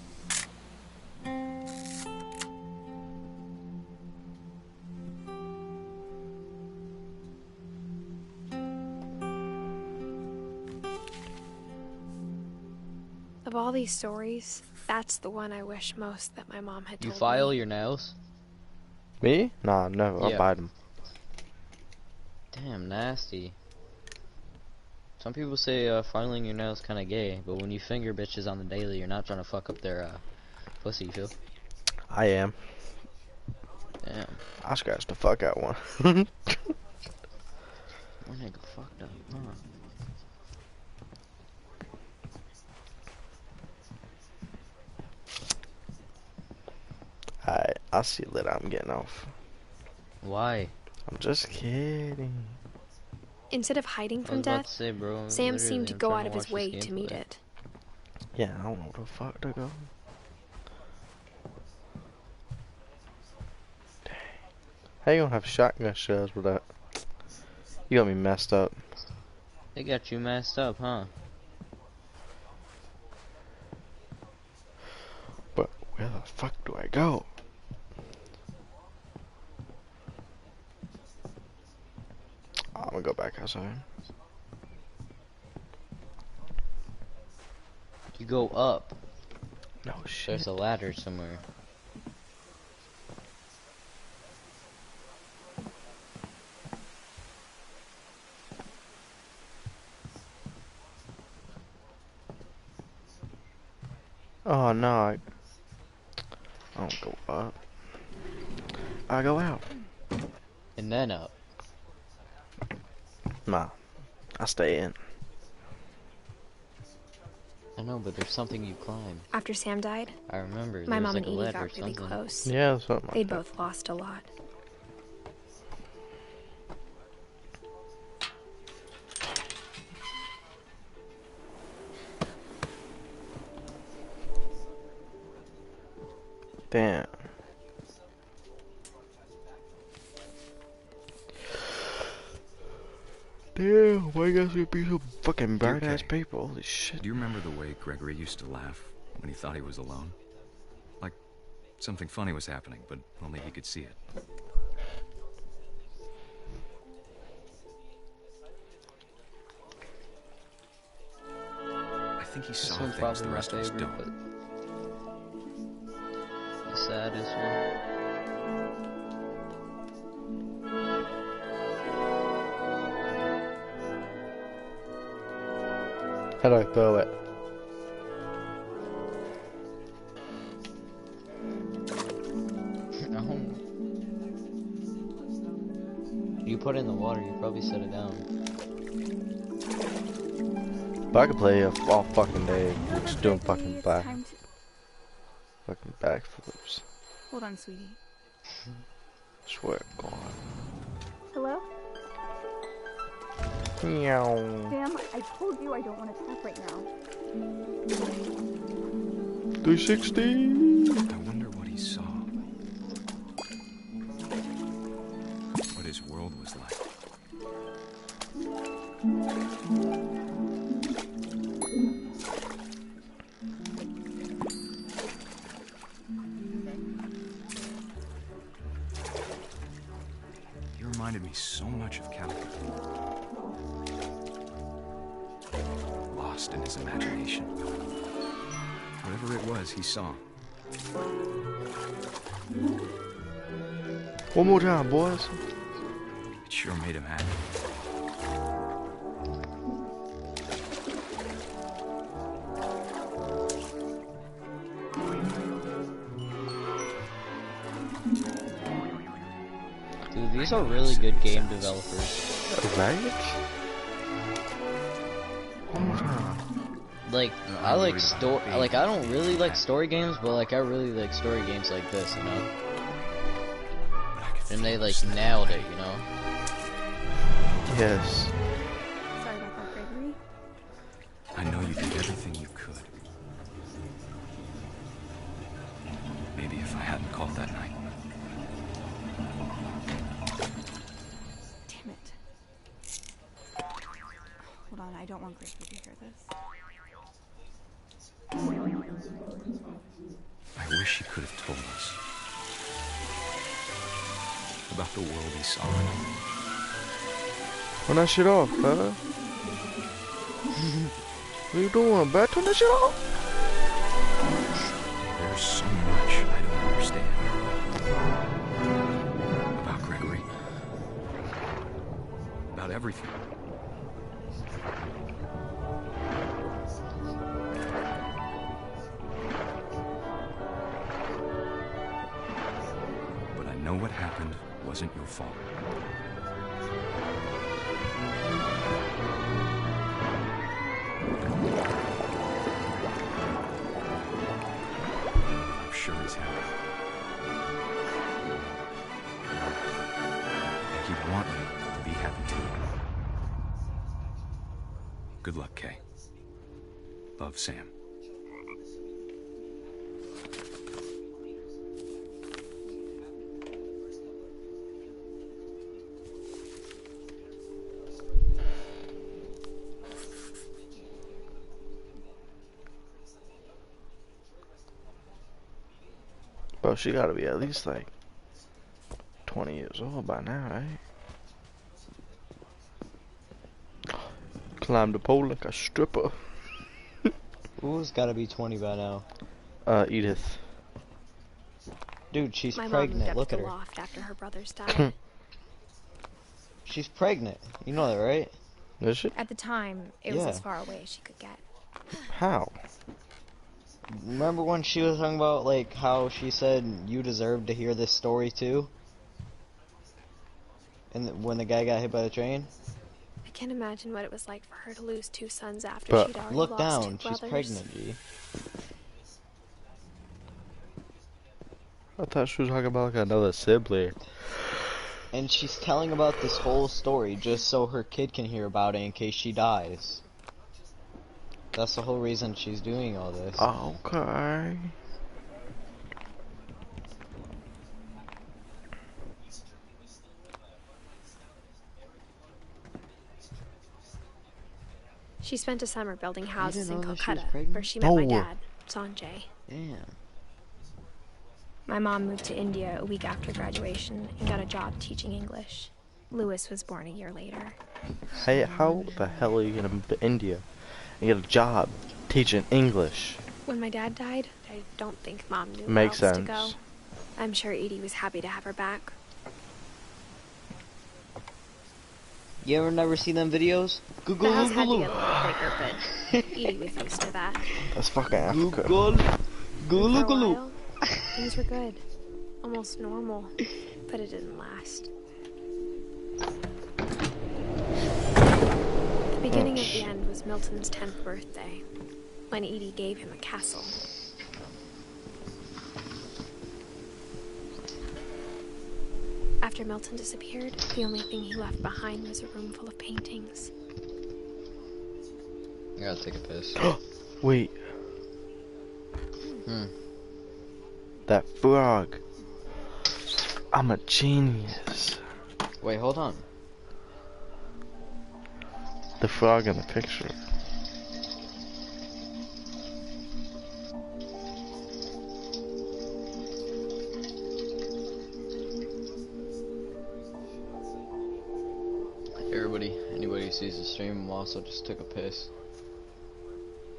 Of all these stories, that's the one I wish most that my mom had You told file me. your nails? Me? Nah, no, I'll Yeah. bite them. Damn, nasty. Some people say filing your nails kind of gay, but when you finger bitches on the daily, you're not trying to fuck up their pussy, you feel? I am. Damn. I scratched the fuck out one. My nigga fucked up, huh? Alright, I see that I'm getting off. Why? I'm just kidding. Instead of hiding I from was about death, to say, bro, Sam literally, seemed to I'm go trying out of watch his way this to meet gameplay. it. Yeah, I don't know where the fuck to go. Dang. How you gonna have shotgun shells with that? You got me messed up. They got you messed up, huh? But where the fuck do I go? I'm gonna go back outside. You go up. No shit. There's a ladder somewhere. Oh no, I don't go up. I go out. And then up. Nah, I stay in. I know, but there's something you climb. After Sam died, I remember. my There was mom like and a Edie ladder or got really something. close. Yeah, something like They'd that. both lost a lot. Damn. Damn, why you guys gonna be so fucking Dear badass Kay, people? Holy shit. Do you remember the way Gregory used to laugh when he thought he was alone? Like something funny was happening, but only he could see it. I think he This saw one's things probably the my rest of us favorite, don't. but the saddest one. How do I throw it? No. You put it in the water, you probably set it down. But I could play all fucking day just doing fucking Time to... fucking backflips. Hold on, sweetie. Swear to God. Hello? Meow. Sam, I told you I don't want to talk right now. 360. I wonder what he saw. What his world was like. He reminded me so much of Calvin. Lost in his imagination. Whatever it was he saw. One more time, boys. It sure made him happy. Dude, these are really good game developers. Right? One more time. Like, I like story. Like, I don't really like story games, but like, I really like story games like this, you know. And they like nailed it, you know. Yes. Sorry about that, Gregory. I know you did everything you could. Maybe if I hadn't called that night. Damn it. Hold on, I don't want Gregory to hear this. I wish he could have told us about the world he saw. Turn that shit off, fella. What you doing, bud? Turn that shit off. There's so much I don't understand about Gregory, about everything. But I know what happened wasn't your fault. I'm sure he's happy. And he'd want you to be happy too. Good luck, Kay. Love, Sam. Bro, she gotta be at least like 20 years old by now, right? Climb the pole like a stripper. Who's gotta be 20 by now? Edith. Dude, she's My mom moved pregnant. up Look to at the her. loft after her brothers died. She's pregnant. You know that, right? Is she? At the time, it was as far away as she could get. How? Remember when she was talking about, like, how she said you deserve to hear this story too? And when the guy got hit by the train? I can't imagine what it was like for her to lose 2 sons after But she'd already look lost down, 2 she's brothers. pregnant, G. I thought she was talking about like another sibling. And she's telling about this whole story just so her kid can hear about it in case she dies. That's the whole reason she's doing all this. Okay. She spent a summer building houses in know that she was Calcutta, pregnant? where she met my No. dad, Sanjay. Damn. My mom moved to India a week after graduation and got a job teaching English. Lewis was born a year later. Hey, how the hell are you gonna move to India and get a job teaching English? When my dad died, I don't think Mom knew Makes where else sense. to go. I'm sure Edie was happy to have her back. You ever never see them videos? Google, The house had to Google. get a little bigger, but Edie was used to that. That's fucking Africa. Google. Google, For a Google. while, things were good. Almost normal. But it didn't last. The beginning of the end was Milton's 10th birthday, when Edie gave him a castle. After Milton disappeared, the only thing he left behind was a room full of paintings. I gotta take a piss. Wait, Hmm. that frog. I'm a genius. Wait, hold on. The frog in the picture. Anybody who sees the stream also just took a piss.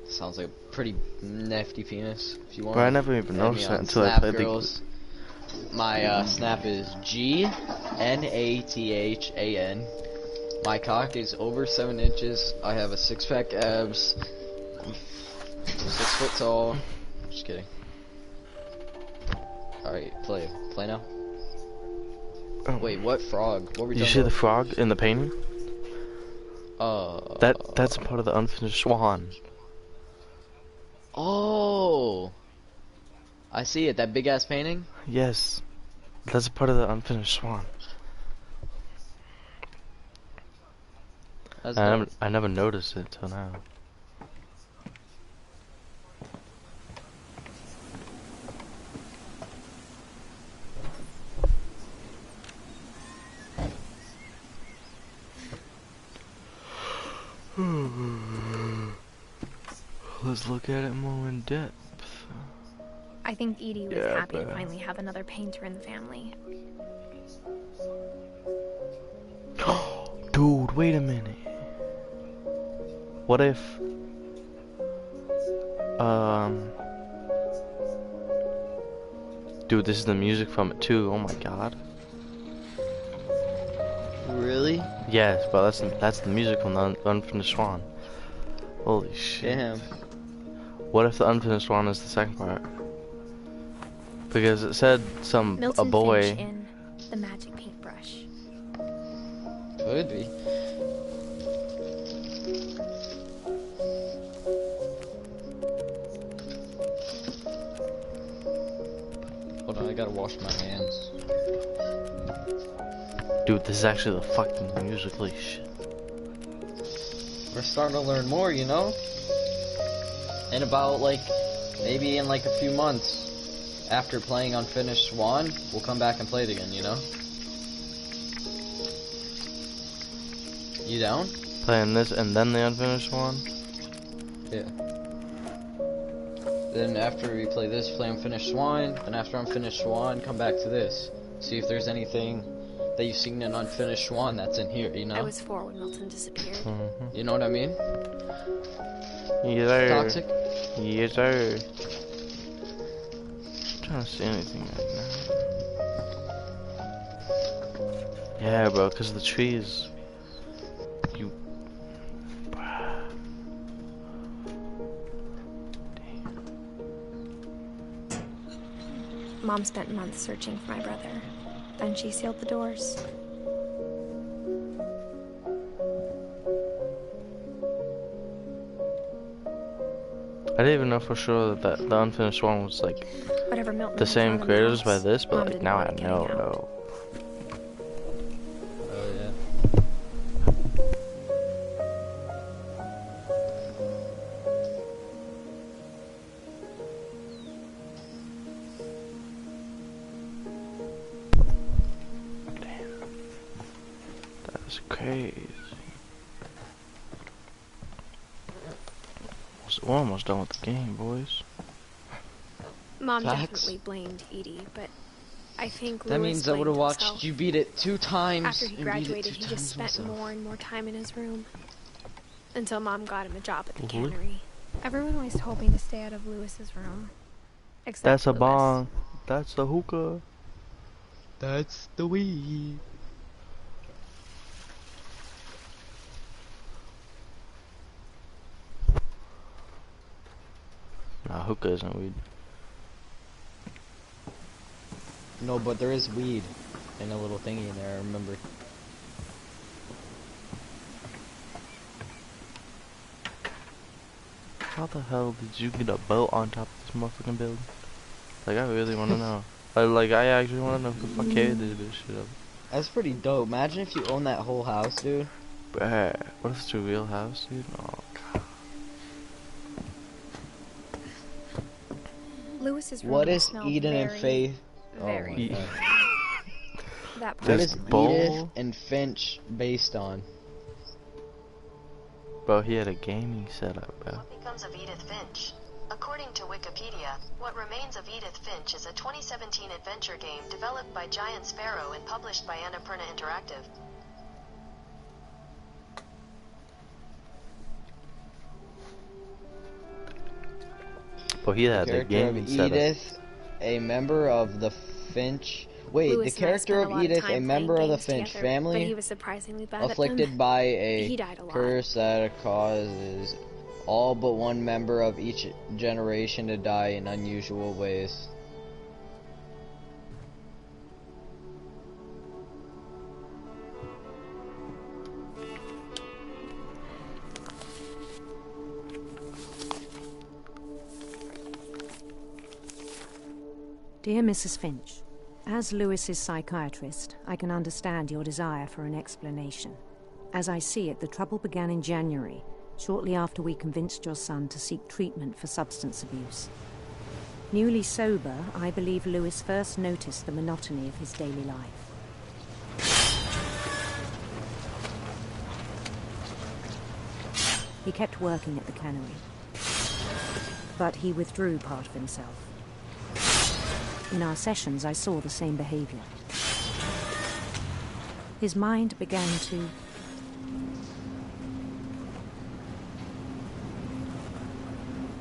Sounds like a pretty nifty penis. If you want, But I never even add me noticed that on until I Snap, played the- girls. My snap is GNATHAN. My cock is over 7 inches. I have a 6-pack abs. I'm 6 foot tall. Just kidding. Alright, play now. Oh. Wait, what frog? What were we Did you talking see the about? frog in the painting? That's a part of the unfinished swan. Oh, I see it. That big ass painting. Yes, that's a part of the unfinished swan. That's I never noticed it till now. Let's look at it more in depth. I think Edie was Yeah, happy to but- finally have another painter in the family. Dude, wait a minute. What if dude, this is the music from it too. Oh my god. Really? Yes, but that's the music from the unfinished swan. Holy shit. Damn. What if the unfinished swan is the second part? Because it said Milton a boy. Finch in The Magic Paintbrush. Could be. Hold on, I gotta wash my hands. Dude, this is actually the fucking music. Holy shit. We're starting to learn more, you know? In about, like, maybe in like a few months, after playing Unfinished Swan, we'll come back and play it again, you know? You down? Playing this and then the unfinished swan? Yeah. Then after we play this, play Unfinished Swan, then after Unfinished Swan, come back to this. See if there's anything that you've seen in Unfinished Swan that's in here, you know? I was 4 when Milton disappeared. You know what I mean? Yes, sir. Toxic? Yes, sir. trying to see anything right now. Yeah, bro, because the trees. You. Mom spent months searching for my brother. Then she sealed the doors. I didn't even know for sure that the unfinished one was like Whatever Milton the had same found in the creators by house, this, but Mom like didn't now want I it know. getting out. No. Oh yeah. That's crazy. We're almost done with the game, boys. Mom Facts. definitely blamed Edie, but I think That Lewis means I would have blamed watched himself. you beat it 2 times. After he and beat it graduated, 2 he times just spent myself. more and more time in his room. Until Mom got him a job at the Mhm. cannery. Everyone always told me to stay out of Lewis's room. Except That's a Lewis. bong. That's a hookah. That's the weed. Nah, hookah isn't weed. No, but there is weed in a little thingy in there, I remember. How the hell did you get a boat on top of this motherfucking building? Like, I really want to know. I actually want to know who the fuck carried this shit up. That's pretty dope. Imagine if you own that whole house, dude. Bruh, what if it's a real house, dude? Oh, God. Lewis's room What is smelled Eden and very, Faith? Very. Oh my God. That What part. is Edith and Finch based on? Bro, he had a gaming setup, bro. What becomes of Edith Finch? According to Wikipedia, What Remains of Edith Finch is a 2017 adventure game developed by Giant Sparrow and published by Annapurna Interactive. Bro, he had The a character gaming of setup. Edith, a member of the Finch. Wait, Lewis the and I character spent a of lot of Edith, time a playing member of the games Finch together, but family, he was surprisingly bad at afflicted them. by He a died a lot. curse that causes all but one member of each generation to die in unusual ways. Dear Mrs. Finch, as Lewis's psychiatrist, I can understand your desire for an explanation. As I see it, the trouble began in January, shortly after we convinced your son to seek treatment for substance abuse. Newly sober, I believe Lewis first noticed the monotony of his daily life. He kept working at the cannery, but he withdrew part of himself. In our sessions, I saw the same behavior. His mind began to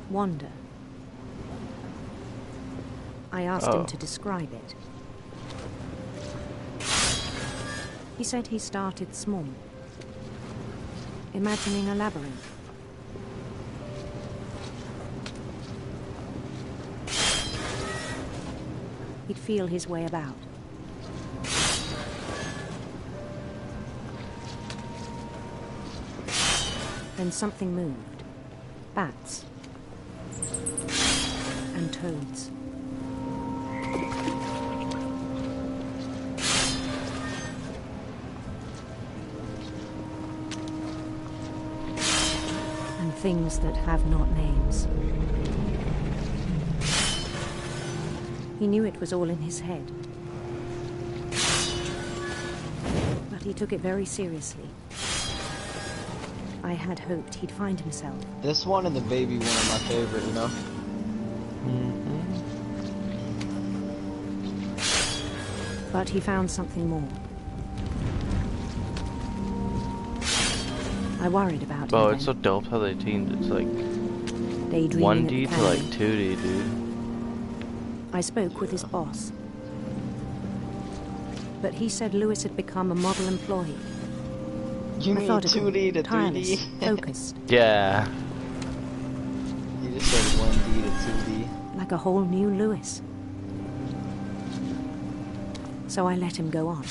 wander. I asked him to describe it. He said he started small, imagining a labyrinth. He'd feel his way about. Then something moved. Bats. And toads. And things that have not names. He knew it was all in his head. But he took it very seriously. I had hoped he'd find himself. This one and the baby one are my favorite, you know? But he found something more. I worried about him. Bro, it's so dope how they teamed. It's like Daydreaming 1D at the to like cannery. 2D, dude. I spoke with his boss. But he said Lewis had become a model employee. You mean Methodical, 2D to tireless, 3D? focused. Yeah. You just said 1D to 2D. Like a whole new Lewis. So I let him go on.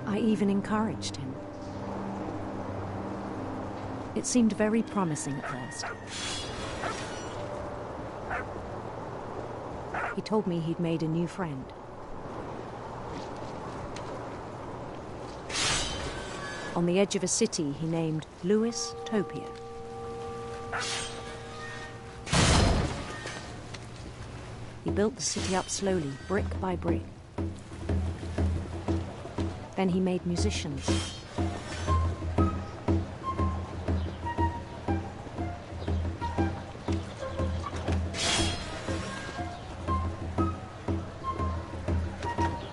I even encouraged him. It seemed very promising at first. He told me he'd made a new friend. On the edge of a city he named Lewis Topia. He built the city up slowly, brick by brick. Then he made musicians.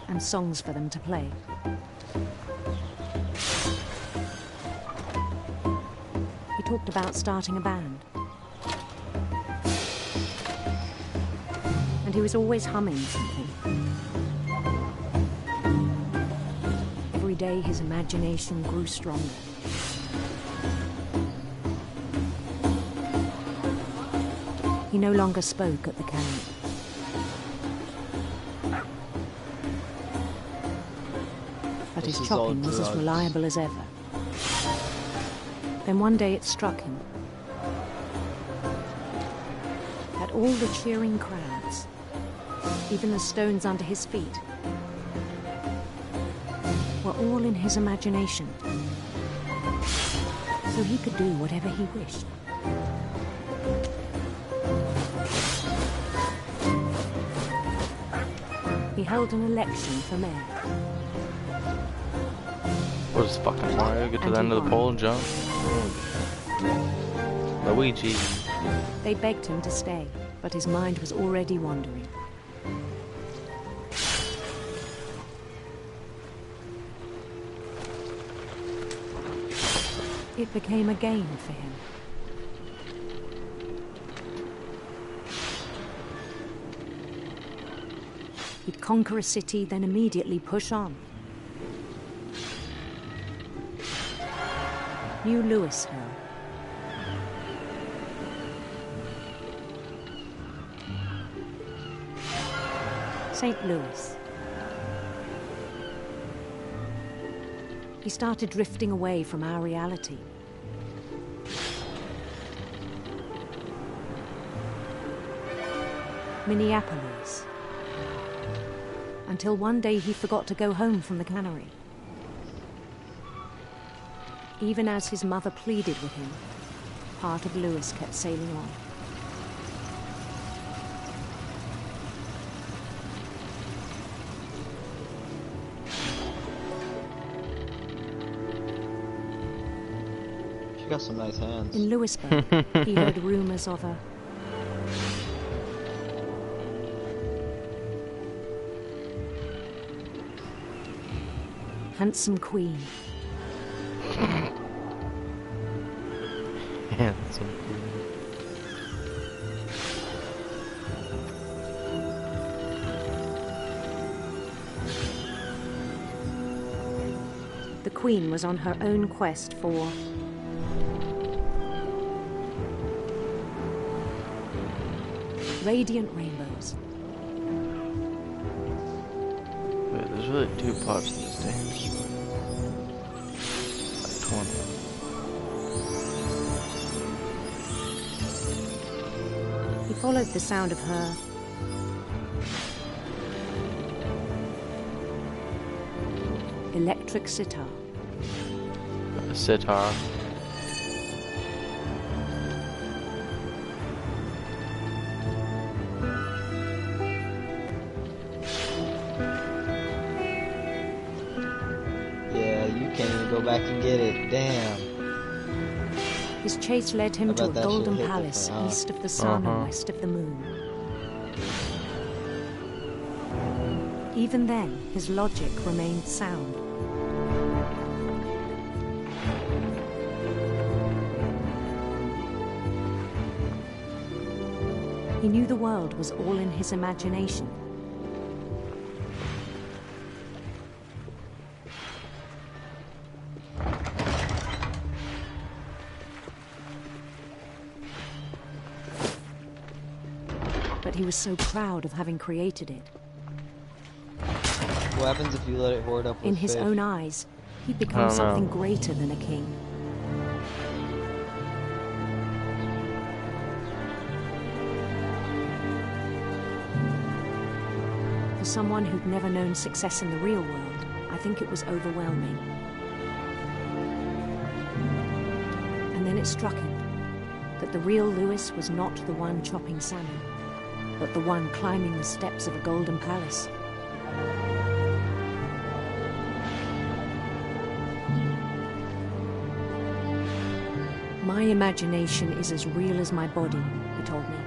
And songs for them to play. He talked about starting a band. And he was always humming something. Every day his imagination grew stronger. He no longer spoke at the cannon. But his chopping was as reliable as ever. Then one day it struck him that all the cheering crowds, even the stones under his feet, were all in his imagination, so he could do whatever he wished. He held an election for mayor. What does fucking Mario get to the end of the pole and jump? Luigi. They begged him to stay, but his mind was already wandering. It became a game for him. He'd conquer a city, then immediately push on. New Louisville. St. Louis. He started drifting away from our reality. Minneapolis. Until one day he forgot to go home from the cannery. Even as his mother pleaded with him, part of Lewis kept sailing on. She got some nice hands. In Lewisburg, he heard rumors of a handsome queen. Handsome queen. The queen was on her own quest for radiant rainbows. Wait, there's really two parts to this dance. Like 20. He followed the sound of her electric sitar. A sitar. Yeah, you can't even go back and get it. Damn. His chase led him to a that golden shit hit palace different, huh? east of the sun and west of the moon. Even then, his logic remained sound. He knew the world was all in his imagination. But he was so proud of having created it. What happens if you let it hoard up with In his fish? own eyes, he'd become something greater than a king. For someone who'd never known success in the real world, I think it was overwhelming. And then it struck him that the real Lewis was not the one chopping salmon, but the one climbing the steps of a golden palace. My imagination is as real as my body, he told me.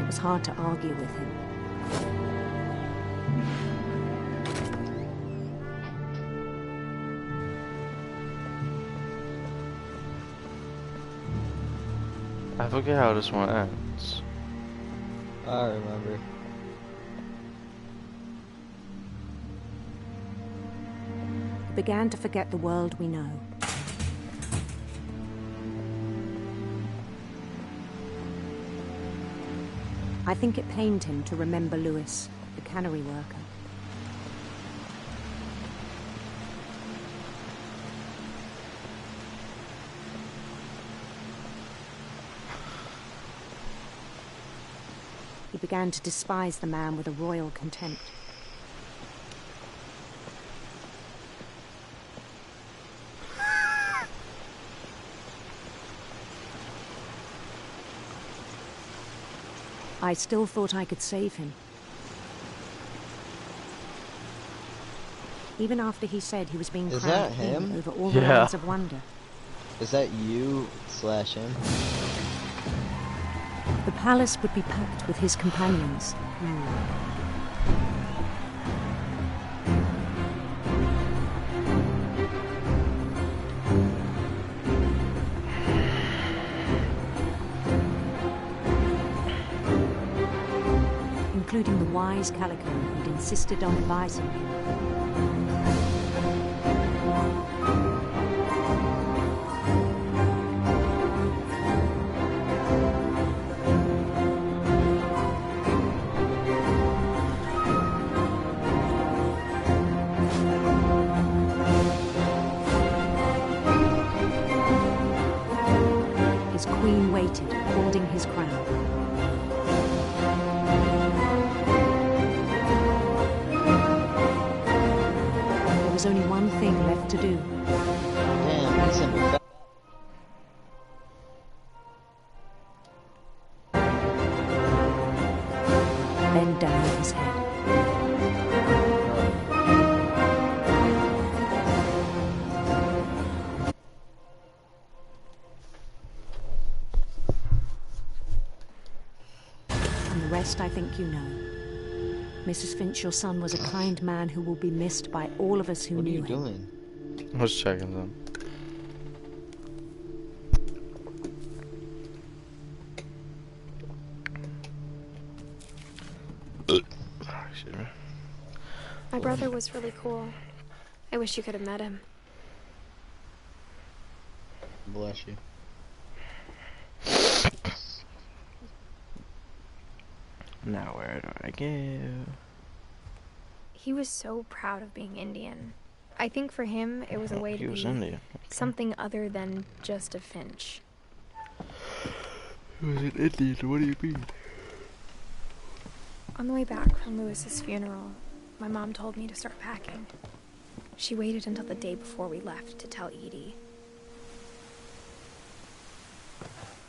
It was hard to argue with him. I forget how this one ends. I remember. He began to forget the world we know. I think it pained him to remember Lewis, the cannery worker. He began to despise the man with a royal contempt. I still thought I could save him. Even after he said he was being Is crowned that king him? over all the lands of wonder. Is that you / him? The palace would be packed with his companions. Including the wise Calico who'd insisted on advising him. His queen waited, holding his crown. There was only one thing left to do. Damn, that's simple. Bend down his head. And the rest I think you know. Mrs. Finch, your son was a kind man who will be missed by all of us who knew him. What are you doing? I was checking them. Excuse me. My brother was really cool. I wish you could have met him. Bless you. Now where do I go? He was so proud of being Indian. I think for him, it was a way to He was be Indian. something other than just a Finch. He was an Indian, what do you mean? On the way back from Lewis's funeral, my mom told me to start packing. She waited until the day before we left to tell Edie.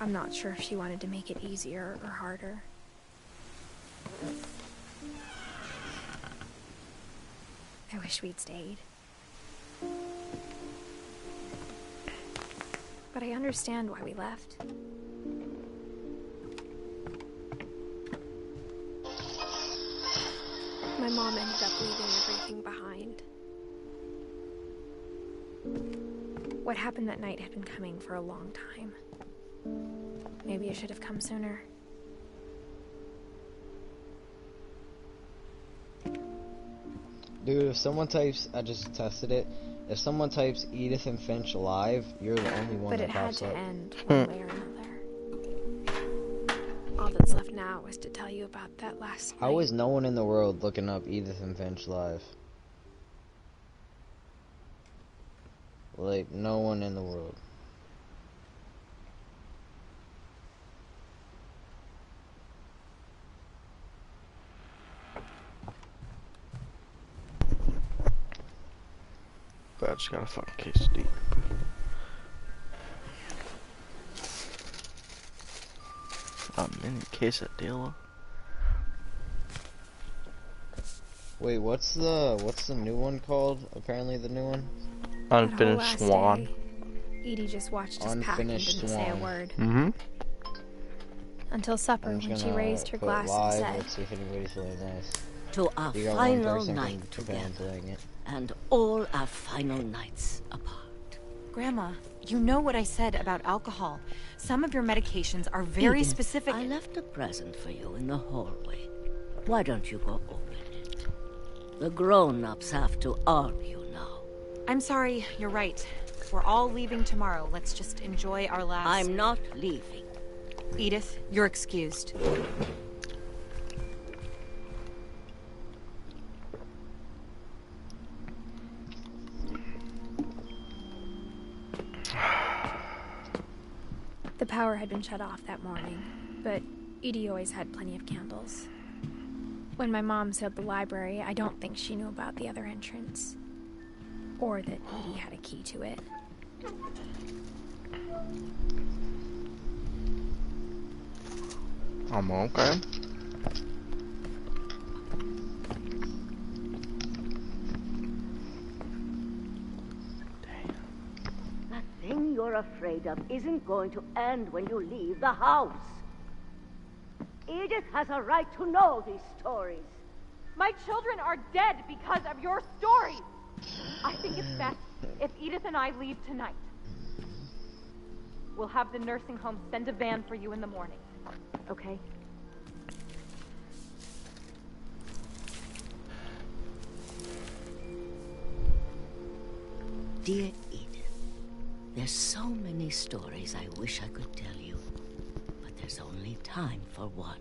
I'm not sure if she wanted to make it easier or harder. I wish we'd stayed. But I understand why we left. My mom ended up leaving everything behind. What happened that night had been coming for a long time. Maybe it should have come sooner. Dude, if someone types, I just tested it. If someone types Edith and Finch live, you're the only one But that it had pops to up. end one way or another. All that's left now is to tell you about that last night. How is no one in the world looking up Edith and Finch live? Like, no one in the world. But I just got a fucking quesadilla. A mini quesadilla. Wait, what's the new one called? Apparently the new one? Unfinished Swan. Edie just watched us pack and Unfinished didn't say a Swan. word. Mm-hmm. Until supper, I'm when just she gonna raised her put glass live. and said, Let's see if anybody's really nice. To our You got one final person can night depend on together, playing it. and all our final nights apart. Grandma, you know what I said about alcohol. Some of your medications are very Edith, specific. I left a present for you in the hallway. Why don't you go open it? The grown-ups have to argue now. I'm sorry, you're right. We're all leaving tomorrow. Let's just enjoy our last... I'm not leaving. Edith, you're excused. the power had been shut off that morning, but Edie always had plenty of candles. When my mom sealed the library, I don't think she knew about the other entrance. Or that Edie had a key to it. I'm okay. That thing you're afraid of isn't going to end when you leave the house. Edith has a right to know these stories. My children are dead because of your stories. I think it's best if Edith and I leave tonight. We'll have the nursing home send a van for you in the morning. Okay? Dear Edith, there's so many stories I wish I could tell you, but there's only time for one.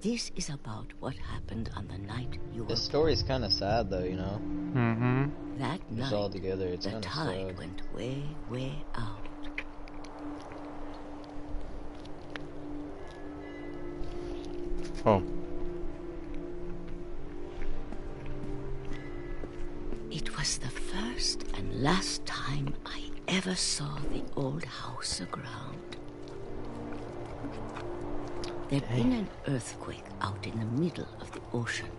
This is about what happened on the night you were... This story's kind of sad, though, you know? Mm-hmm. That Just night, all together, it's the kind of tide sad. went way, way out. Oh. It was the first and last time I ever saw the old house aground. There'd been an earthquake out in the middle of the ocean.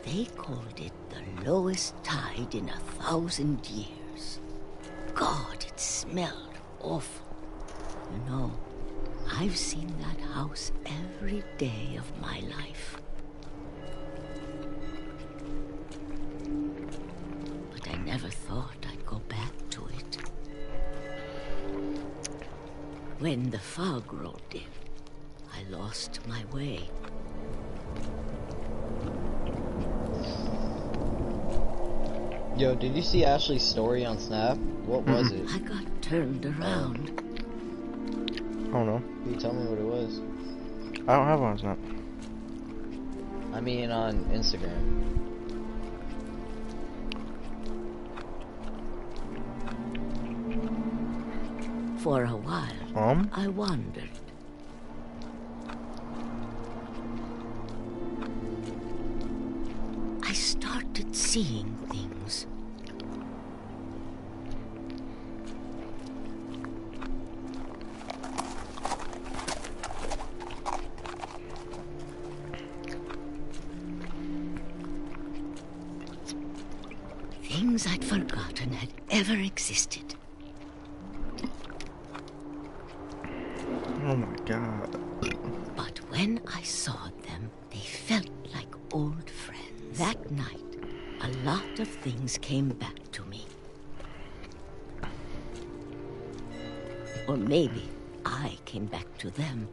They called it the lowest tide in 1,000 years. God, it smelled awful. You know, I've seen that house every day of my life. But I never thought I'd go back to it. When the fog rolled in, I lost my way. Yo, did you see Ashley's story on Snap? What was it? I got turned around. I don't know. Can you tell me what it was? I don't have one on Snap. I mean, on Instagram. For a while, I wondered. I started seeing things. Things I'd forgotten had ever existed. Oh my god. But when I saw them, they felt like old friends. That night, a lot of things came back to me. Or maybe I came back to them.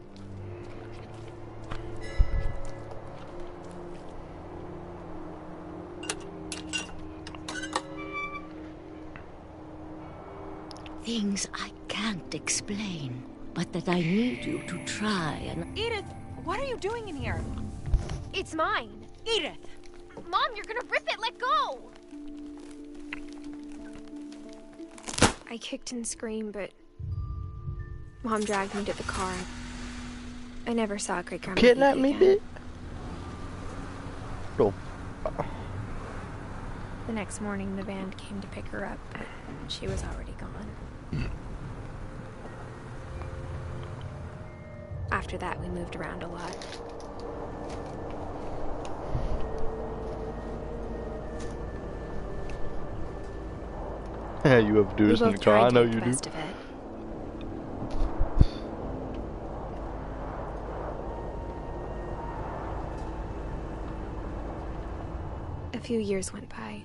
Things I can't explain, but that I need you to try and... Edith, what are you doing in here? It's mine. Edith! Mom, you're gonna rip it! Let go! I kicked and screamed, but Mom dragged me to the car. I never saw Great Grandma Kidnap me, again. bitch. Oh. The next morning, the band came to pick her up, but she was already gone. After that, we moved around a lot. Yeah, you have to do this in the car. I know you do. Of it. A few years went by.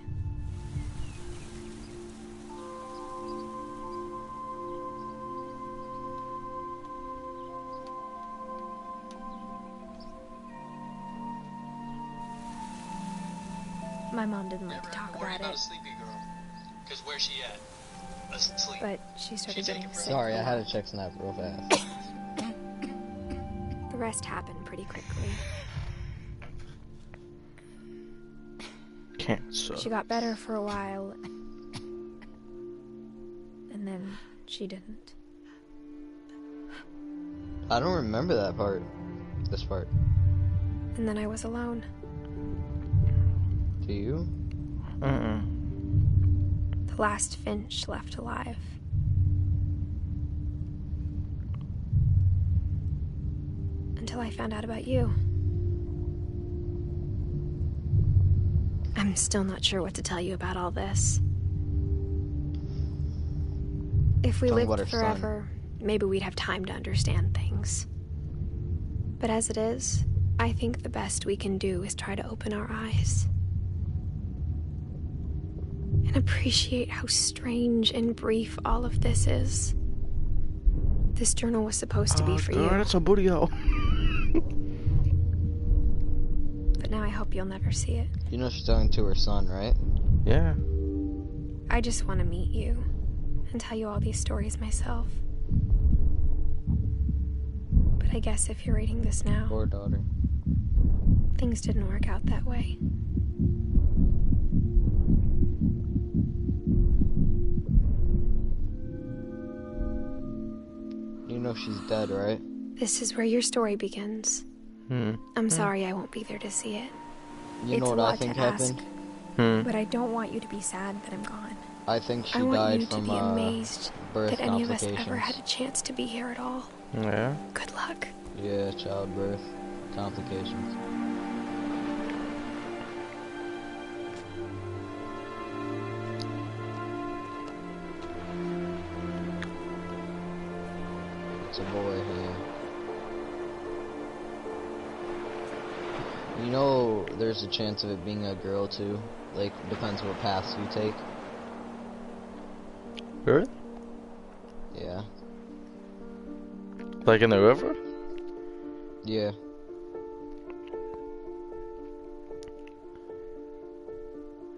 My mom didn't like to talk about it. Because where's she at? Asleep. But she started getting sick. Sorry, I had to check Snap real fast. The rest happened pretty quickly. Cancer. She got better for a while, and then she didn't. I don't remember that part. This part. And then I was alone. Do you? The last Finch left alive. Until I found out about you. I'm still not sure what to tell you about all this. If we Tell me about lived her forever, maybe we'd have time to understand things. But as it is, I think the best we can do is try to open our eyes. And appreciate how strange and brief all of this is. This journal was supposed to be for you. That's a booty hole. But now I hope you'll never see it. You know she's talking to her son, right? Yeah. I just want to meet you and tell you all these stories myself. But I guess if you're reading this now... Poor daughter. Things didn't work out that way. You know she's dead, right? This is where your story begins. I'm sorry I won't be there to see it. You know what I think happened? But I don't want you to be sad that I'm gone. I think she I want died you to from be amazed birth that any of us complications. ever had a chance to be here at all. Yeah. Good luck. Yeah, childbirth complications. It's a boy here. You know, there's a chance of it being a girl too. Like, depends what paths you take. Really? Yeah. Like in the river? Yeah.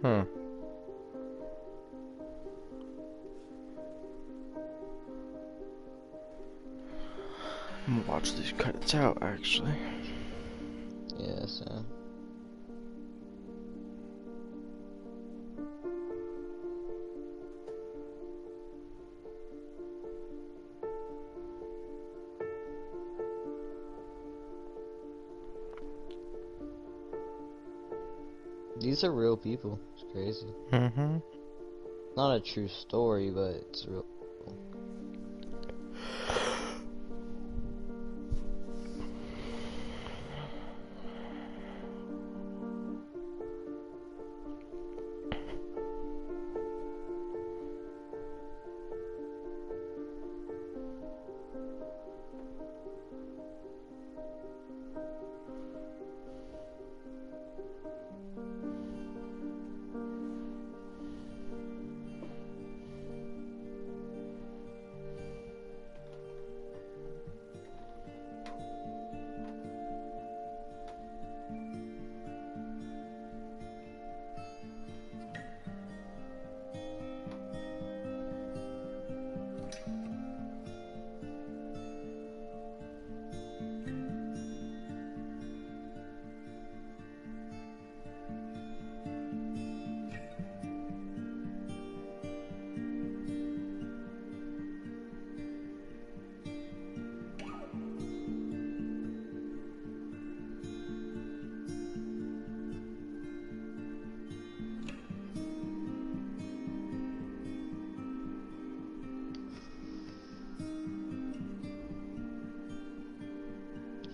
Huh. I'm gonna watch these credits out, actually. Yeah, so. These are real people. It's crazy. Mm-hmm. Not a true story, but it's real.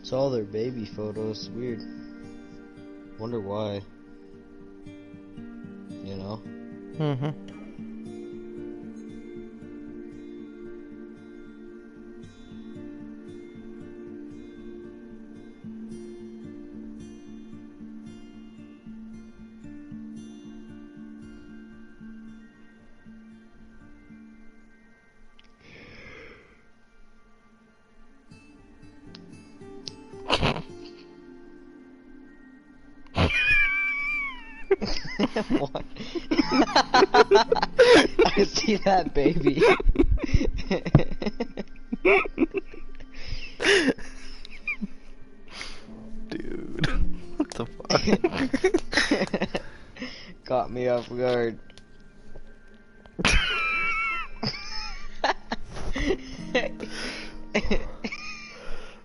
It's all their baby photos. Weird. Wonder why. You know? Mm-hmm. What? I see that baby. Dude, what the fuck? Caught me off guard.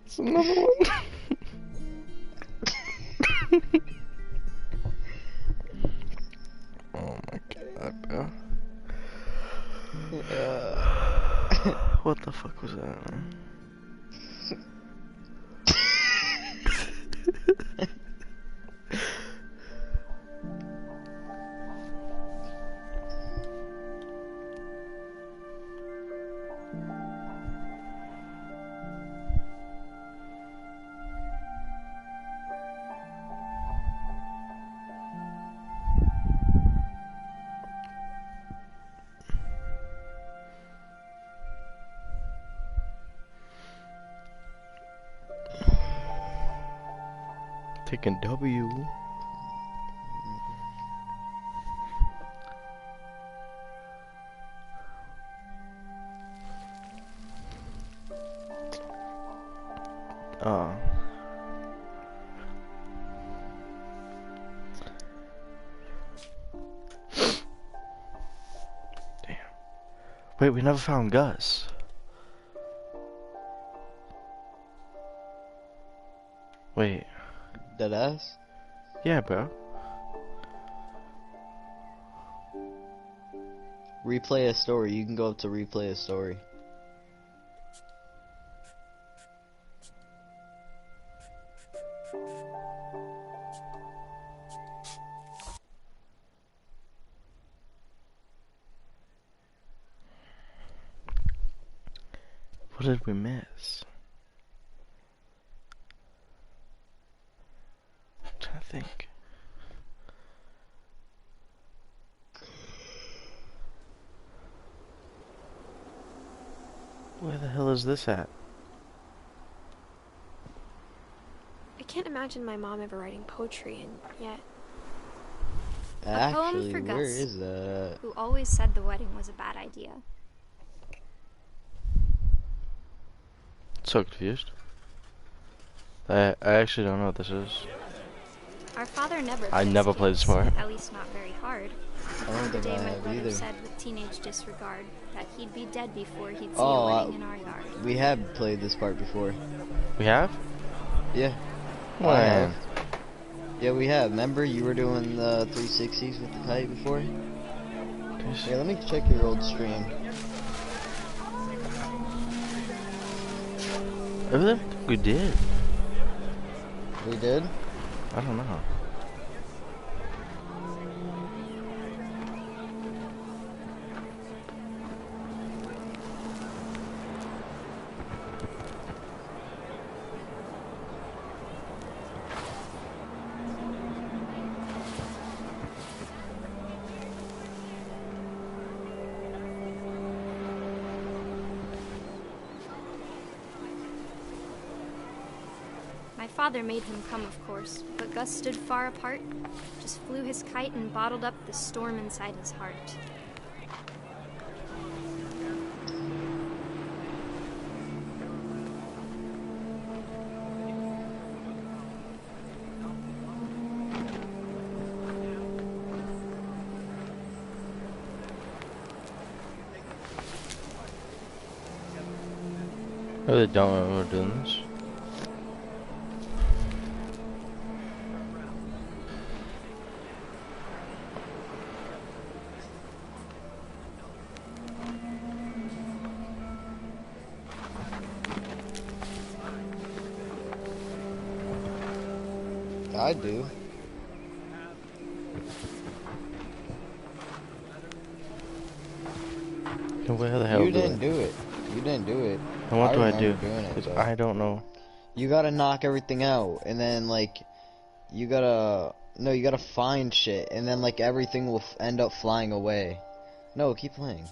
It's another one. Oh my god, bro. What the fuck was that? Taking W. Oh. Damn. Wait, we never found Gus. Wait. Deadass? Yeah, bro. Replay a story. You can go up to replay a story. What did we miss? I'm trying to think. Where the hell is this at? I can't imagine my mom ever writing poetry, and yet... A poem Actually, for where Gus, is that? who always said the wedding was a bad idea. So confused. I actually don't know what this is. Our father never I never played kids, smart. at least not very hard. I don't The think day I my have brother either. said with teenage disregard that he'd be dead before he'd see Oh, a wedding in our yard. we have played this part before. We have? Yeah. I When? have. Yeah, we have. Remember, you were doing the 360s with the kite before? Yeah, let me check your old stream. I really think we did. We did? I don't know. My father made him come, of course, but Gus stood far apart, just flew his kite and bottled up the storm inside his heart. I really don't remember doing this. I do. And where the hell You didn't do it. You didn't do it. And what do I do? Doing it, Because I don't know. You gotta knock everything out, and then like, you gotta find shit, and then like everything will end up flying away. No, keep playing.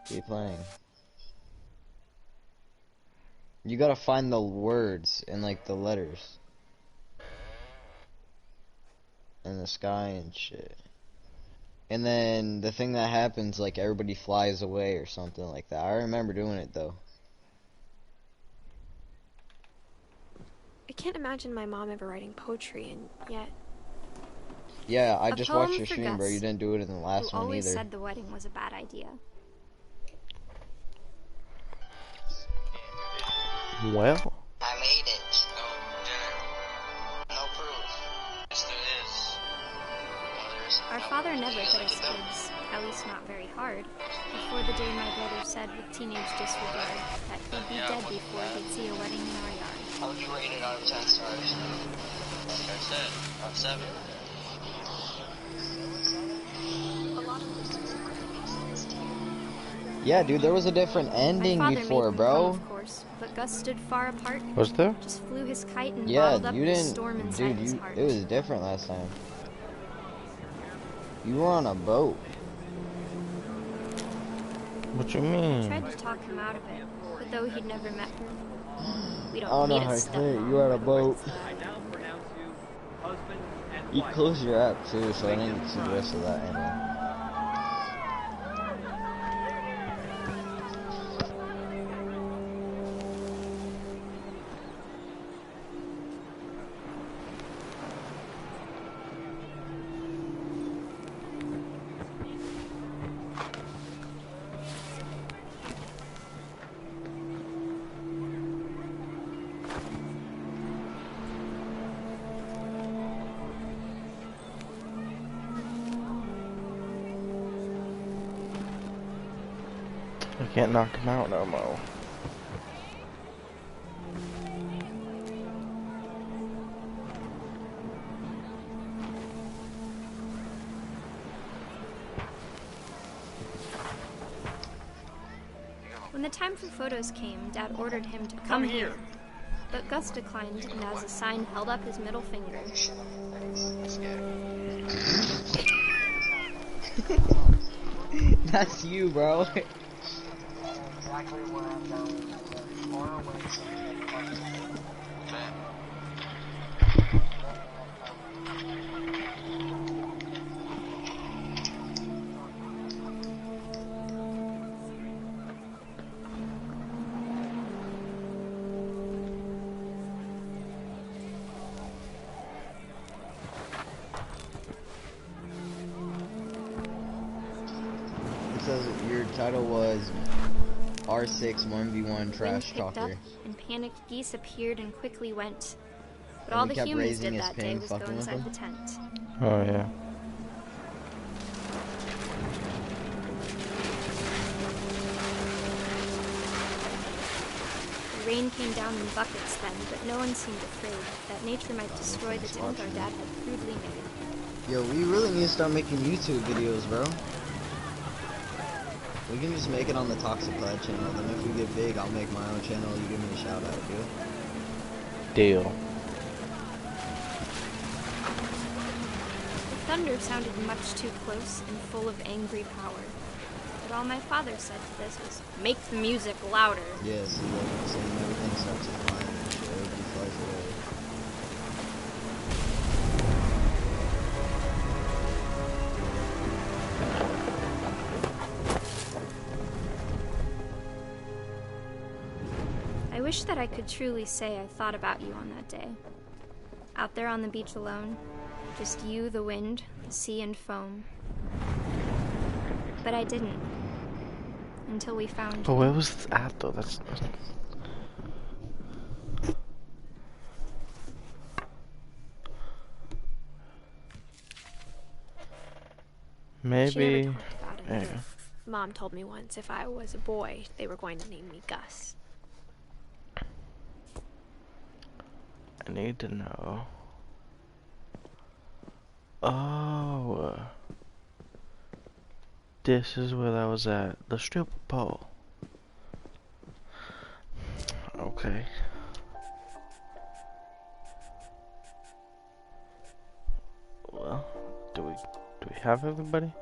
Keep playing. You gotta find the words and like the letters. And the sky and shit. And then the thing that happens, like everybody flies away or something like that. I remember doing it though. I can't imagine my mom ever writing poetry, and yet... Yeah, I just watched poem your for stream, bro. Gus, You didn't do it in the last who one always either. said the wedding was a bad idea. Well. I made it. No proof. Yes, there is. Well, there's Our father never hit us kids, at least not very hard, before the day my brother said with teenage disregard that he'd be dead before he'd see a wedding in our yard. How would you rate it out of 10 stars? Like I said, about 7. Yeah, dude, there was a different ending My father before, made bro. them come, of course, but Gus stood far apart. Was there? Just flew his kite and Yeah, bottled up you the didn't, storm inside dude. his heart. It was different last time. You were on a boat. What you I mean? tried to talk him out of it, but though he'd never met her, we I don't don't know need how a to step. say it. You were on a boat. You closed your app too, so I didn't see the rest of that anyway. I can't knock him out no more. When the time for photos came, Dad ordered him to come here. But Gus declined, and as a sign held up his middle finger. That's you, bro. Exactly where I'm going. Far away from It says your title was R6 1v1 Wind Trash picked up, Talker. and panicked geese appeared and quickly went. But And all he the kept humans raising did his that day ping, was go fucking with inside him. the tent. Oh yeah. The rain came down in buckets then, but no one seemed afraid that nature might destroy the tent our dad had crudely made. Yo, we really need to start making YouTube videos, bro. We can just make it on the Toxic Cloud channel. Then if we get big, I'll make my own channel. You give me a shout out, dude. Deal. The thunder sounded much too close and full of angry power. But all my father said to this was, "Make the music louder." Yeah, see, like I'm saying, everything starts to fly and shit. Everybody flies away. I wish that I could truly say I thought about you on that day. Out there on the beach alone, just you, the wind, the sea, and foam. But I didn't. Until we found But you. where was this at though? That's maybe. She never talked about it. Yeah. Mom told me once if I was a boy, they were going to name me Gus. I need to know. Oh, this is where I was at. The stripper pole. Okay. Well, do we have everybody?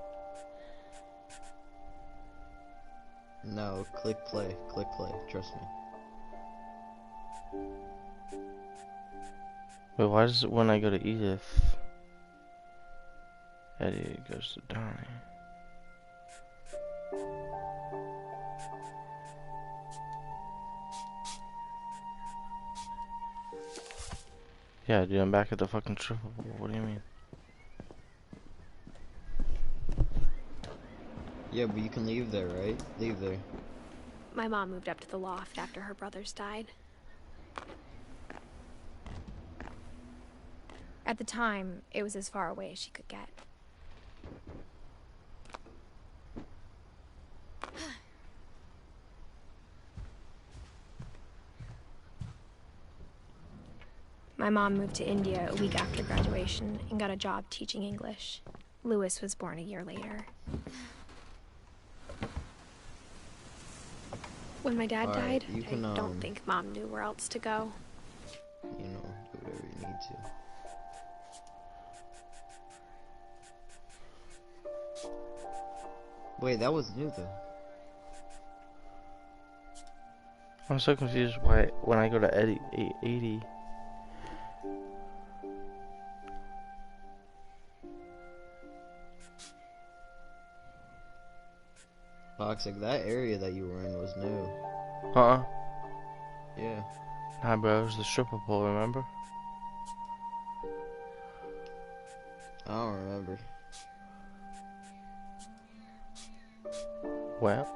No, click play, trust me. Wait, why does it when I go to Edith, Eddie goes to Donnie? Yeah, dude, I'm back at the fucking stripper pole. What do you mean? Yeah, but you can leave there, right? Leave there. My mom moved up to the loft after her brothers died. At the time, it was as far away as she could get. My mom moved to India a week after graduation and got a job teaching English. Louis was born a year later. When my dad died, I don't think Mom knew where else to go. You know, do whatever you need to. Wait, that was new though. I'm so confused why when I go to Eddie 80. Toxic, that area that you were in was new. Yeah. Nah, bro, it was the stripper pole, remember? I don't remember. Well.